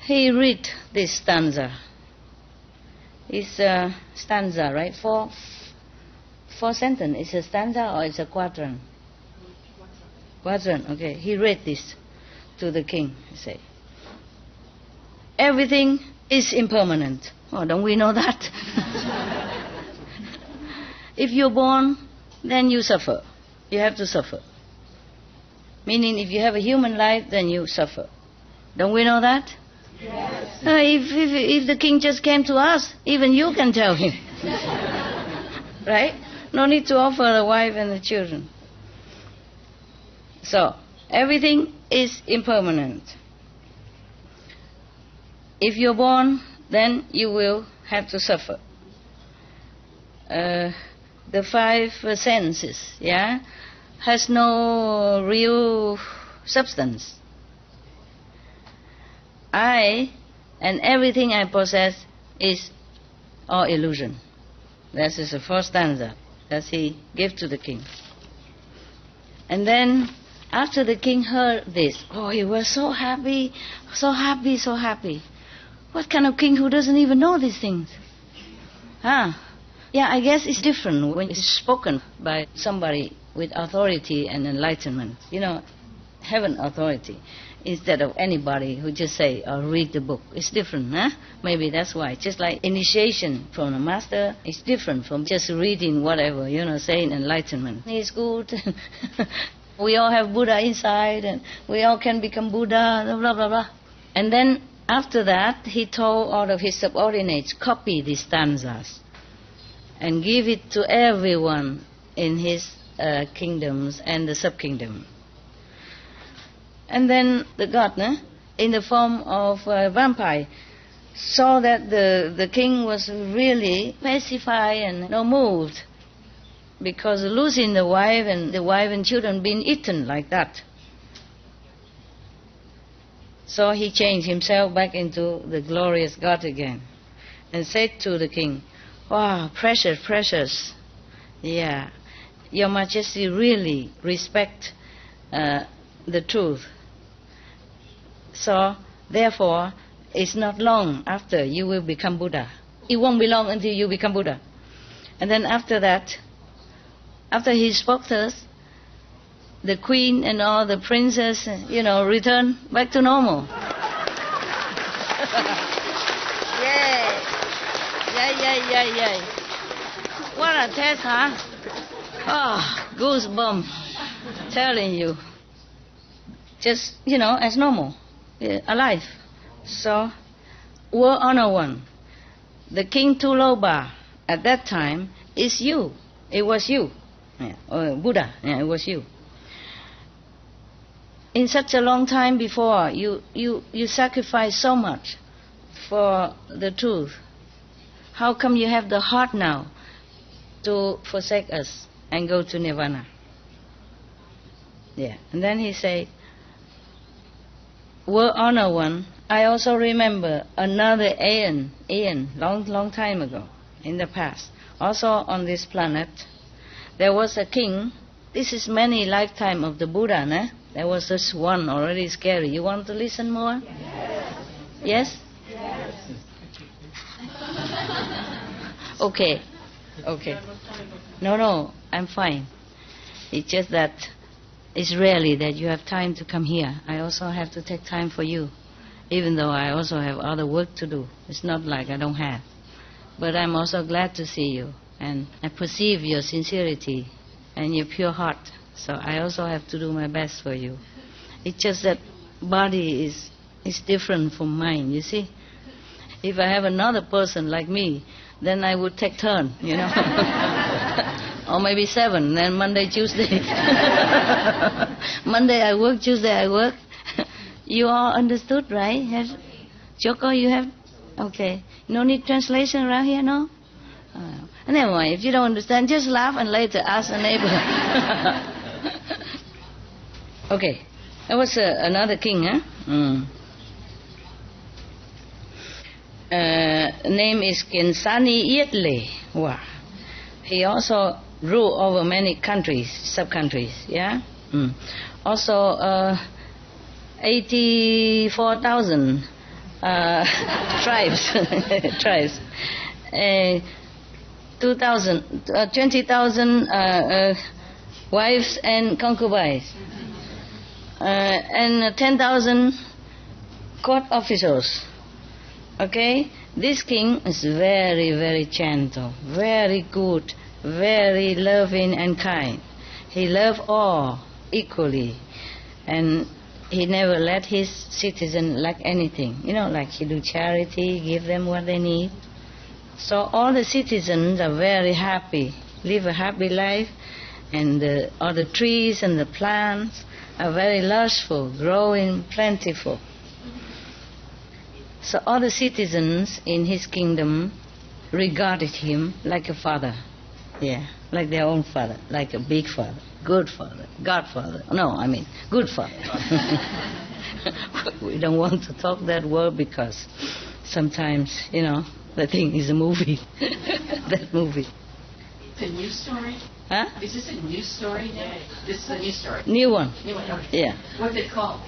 he read this stanza. It's a stanza, right? Four sentence. It's a stanza or it's a quatrain? Quatrain, okay. He read this to the king. He said, everything is impermanent. Oh, don't we know that? If you're born, then you suffer. You have to suffer. Meaning if you have a human life, then you suffer. Don't we know that? Yes. If the king just came to us, even you can tell him. Right? No need to offer the wife and the children. So, everything is impermanent. If you're born, then you will have to suffer. The five senses, yeah, has no real substance. I and everything I possess is all illusion. That is the first stanza that he gave to the king. And then after the king heard this, he was so happy, so happy, so happy. What kind of king who doesn't even know these things? Yeah, I guess it's different when it's spoken by somebody with authority and enlightenment. Heaven authority, instead of anybody who just say or read the book. It's different, huh? Maybe that's why. Just like initiation from a master is different from just reading whatever, saying enlightenment. It's good. We all have Buddha inside and we all can become Buddha, blah, blah, blah. And then after that, he told all of his subordinates, copy these stanzas and give it to everyone in his kingdoms and the sub-kingdom. And then the god, in the form of a vampire, saw that the king was really pacified and moved, because losing the wife and children being eaten like that. So he changed himself back into the glorious God again and said to the king, wow, precious, precious. Yeah, Your Majesty really respect the truth. So, therefore, it's not long after you will become Buddha. It won't be long until you become Buddha. And then after that, after he spoke to us, the queen and all the princess, return back to normal. Yay! Yay. What a test, huh? Oh, goosebumps. Telling you. Just, as normal. Alive. So, World Honor One. The King Tuloba at that time is you. It was you. Buddha. It was you. In such a long time before, you sacrificed so much for the truth. How come you have the heart now to forsake us and go to Nirvana? Yeah. And then he said, World Honor One, I also remember another Aeon, long time ago, in the past, also on this planet, there was a king. This is many lifetime of the Buddha, né? There was this one already scary. You want to listen more? Yes? Okay. No, I'm fine. It's just that it's rarely that you have time to come here. I also have to take time for you, even though I also have other work to do. It's not like I don't have. But I'm also glad to see you, and I perceive your sincerity and your pure heart. So I also have to do my best for you. It's just that body is different from mine, you see. If I have another person like me, then I would take turn, or maybe 7, then Monday, Tuesday. Monday I work, Tuesday I work. You all understood, right? Joko, you have? Okay. No need translation around here, no? Never mind, if you don't understand, just laugh and later ask a neighbor. Okay. That was another king, huh? Name is Kinsani Yetle. Wow. He also ruled over many countries, sub-countries, yeah? Also 84,000 tribes, 20,000 wives and concubines, and 10,000 court officials. Okay? This king is very, very gentle, very good, very loving and kind. He loved all equally, and he never let his citizens lack anything. Like he do charity, give them what they need. So all the citizens are very happy, live a happy life, and all the trees and the plants are very lustful, growing plentiful. So all the citizens in his kingdom regarded him like a father. Yeah, like their own father, like a big father, good father, godfather. No, I mean, good father. We don't want to talk that word because sometimes, the thing is a movie. That movie. It's a new story? Huh? Is this a new story? This is a new story. New one. New one, okay. Yeah. What's it called?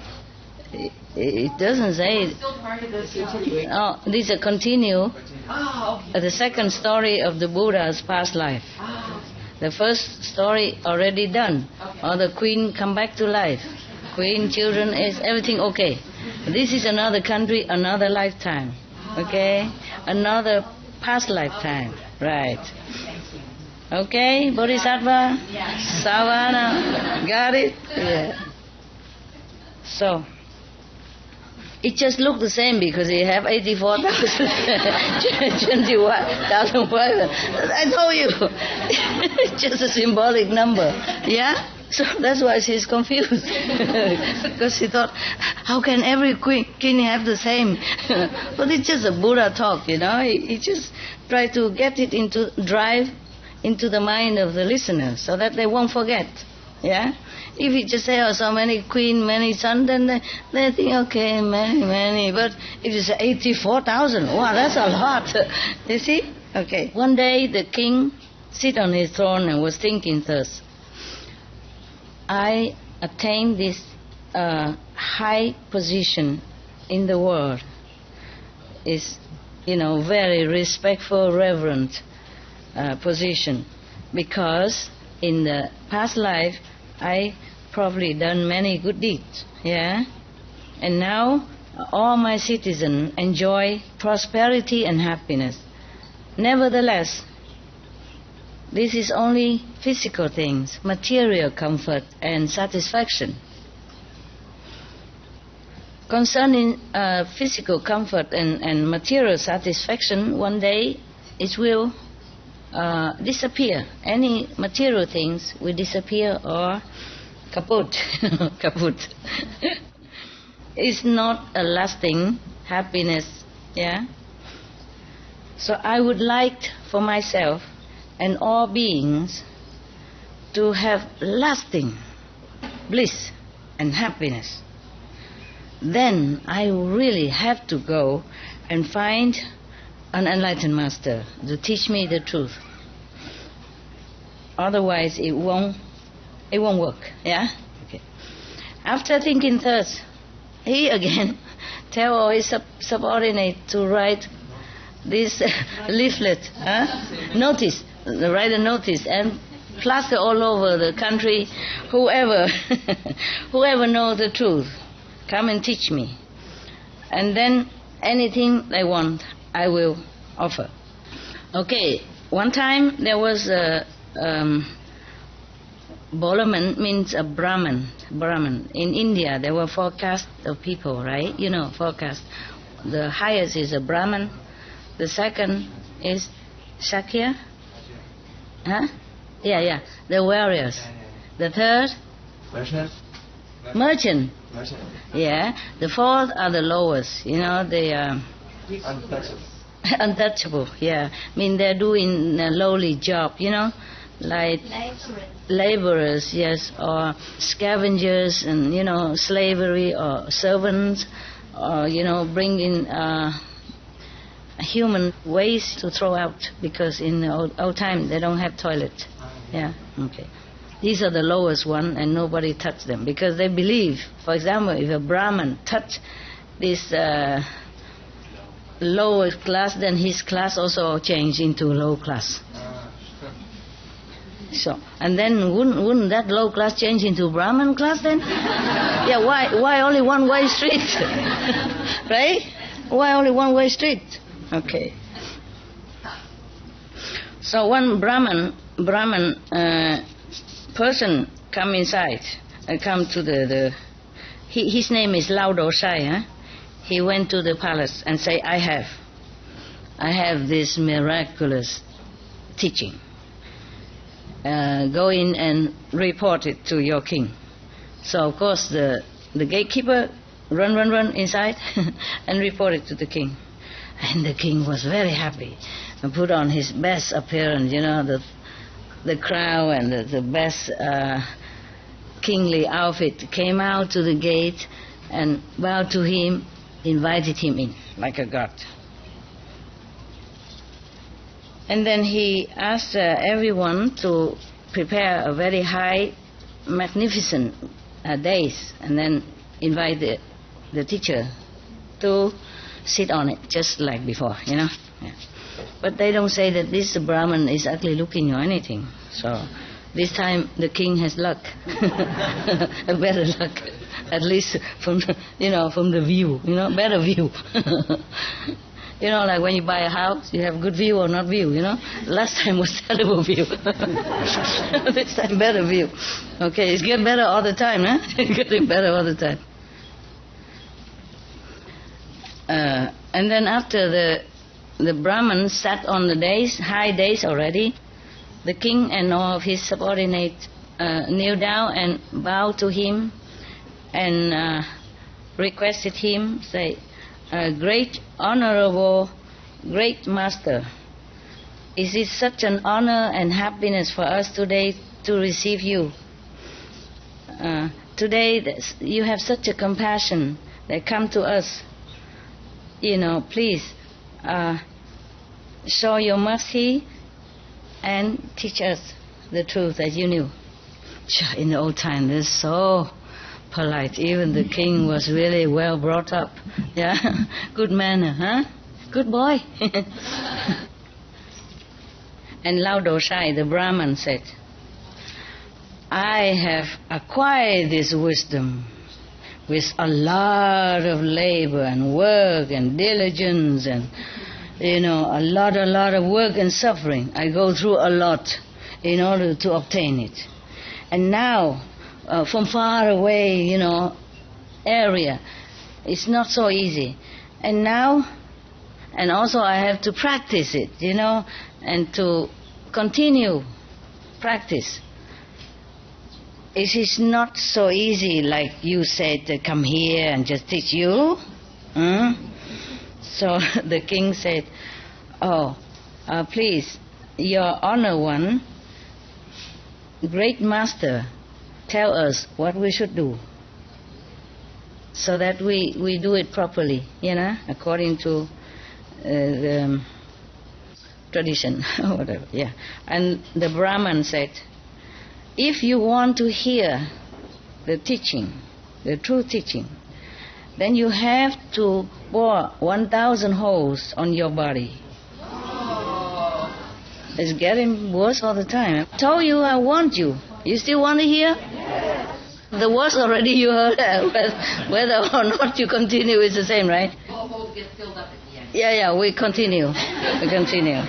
It doesn't say. It's still part of the continuing. Oh, this is a continue. Oh, okay. The second story of the Buddha's past life. Oh, The first story already done. Okay. Or the queen come back to life. Queen, children, is everything okay. This is another country, another lifetime. Okay? Another past lifetime. Right. Okay, Bodhisattva? Savana? Got it? Yeah. So, it just looked the same because you have 84,000, 21,000 wives. I told you, it's just a symbolic number. Yeah? So that's why she's confused. Because she thought, how can every king have the same? But it's just a Buddha talk, He just tried to get it drive into the mind of the listeners so that they won't forget. Yeah? If you just say, so many queen, many sons, then they think, okay, many. But if you say 84,000, wow, that's a lot. You see? Okay. One day the king sit on his throne and was thinking thus, I attained this high position in the world. Is, very respectful, reverent position. Because in the past life, I probably done many good deeds, yeah? And now all my citizens enjoy prosperity and happiness. Nevertheless, this is only physical things, material comfort and satisfaction. Concerning physical comfort and material satisfaction, one day it will disappear. Any material things will disappear or kaput. Kaput. It's not a lasting happiness, yeah? So I would like for myself and all beings to have lasting bliss and happiness. Then I really have to go and find an enlightened master to teach me the truth. Otherwise it won't work, yeah? Okay. After thinking thus, he again tell all his subordinate to write this leaflet, notice, write a notice and plaster all over the country, whoever knows the truth, come and teach me. And then anything they want, I will offer. Okay, one time there was a Bolaman means a Brahman. In India there were 4 castes of people, right? You know, 4 castes. The highest is a Brahman. The second is Shakya. Huh? Yeah. The warriors. The third? Merchant. Yeah. The 4th are the lowest. You know, they are untouchable. Yeah. I mean, they're doing a lowly job, you know, like laborers, yes, or scavengers and, you know, slavery or servants, or, you know, bringing human waste to throw out, because in the old time they don't have toilet. Yeah, okay. These are the lowest one, and nobody touch them because they believe, for example, if a Brahman touch this lower class, then his class also change into low class. So, and then wouldn't that low class change into Brahman class then? Yeah, why only one way street? Right? Why only one way street? Okay. So one Brahman person come inside, come to his name is Laodosai, huh? He went to the palace and say, I have this miraculous teaching. Go in and report it to your king. So of course the gatekeeper run inside and report it to the king. And the king was very happy and put on his best appearance, you know, the crown and the best kingly outfit, came out to the gate and bowed to him, invited him in like a god. And then he asked everyone to prepare a very high, magnificent dais, and then invite the teacher to sit on it, just like before, you know. Yeah. But they don't say that this Brahman is ugly looking or anything. So this time the king has luck, a better luck, at least from the view, you know, better view. You know, like when you buy a house, you have good view or not view, you know. Last time was terrible view. This time better view. Okay, it's getting better all the time, huh? It's getting better all the time. And then after the Brahman sat on the dais, high dais already, the king and all of his subordinates kneel down and bow to him and requested him, say, great honorable, great master, is it such an honor and happiness for us today to receive you? Today you have such a compassion that come to us. You know, please show your mercy and teach us the truth that you knew. In the old time, they're so polite. Even the king was really well brought up. Yeah, good manner, huh? Good boy. And Laodosai, the Brahman, said, I have acquired this wisdom with a lot of labor and work and diligence and, a lot of work and suffering. I go through a lot in order to obtain it. And now, from far away, area, it's not so easy. And now, and also I have to practice it, and to continue practice. It is not so easy like you said to come here and just teach you. So the king said, please, your honor one, great master, tell us what we should do so that we do it properly, according to the tradition or whatever. Yeah. And the Brahman said, if you want to hear the teaching, the true teaching, then you have to bore 1,000 holes on your body. It's getting worse all the time. I told you I want you. You still want to hear? The words already you heard, whether or not you continue is the same, right? All holes get filled up at the end. Yeah, we continue. We continue.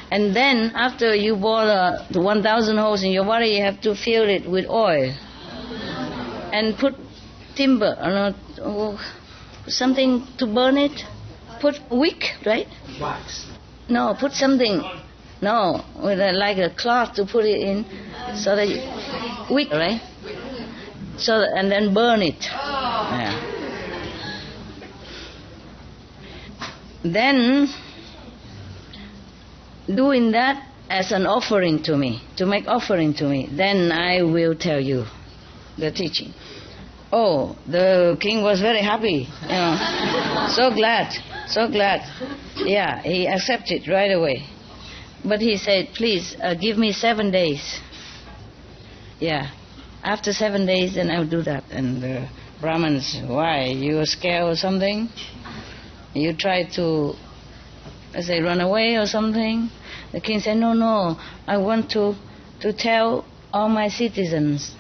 And then, after you bore the 1,000 holes in your body, you have to fill it with oil. And put timber, something to burn it. Put wick, right? Wax. No, put something. No, with like a cloth to put it in, so that wick, right? So and then burn it. Yeah. Then doing that as an offering to me, to make offering to me, then I will tell you the teaching. Oh, the king was very happy, so glad. Yeah, he accepted right away. But he said, please give me 7 days. Yeah, after 7 days then I'll do that. And the Brahmins, why, you were scared or something? You tried to, run away or something? The king said, no, I want to tell all my citizens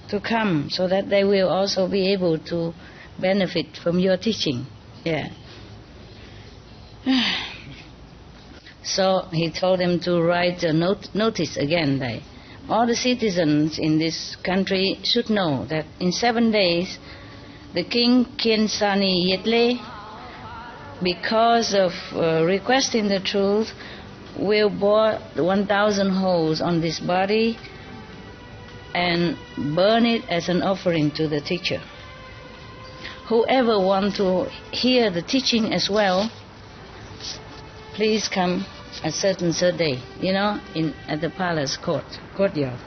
to come so that they will also be able to benefit from your teaching. Yeah. So he told them to write a notice again that all the citizens in this country should know that in 7 days the king Kinsani Yetle, because of requesting the truth, will bore 1,000 holes on this body and burn it as an offering to the teacher. Whoever want to hear the teaching as well, please come a certain day, at the palace courtyard.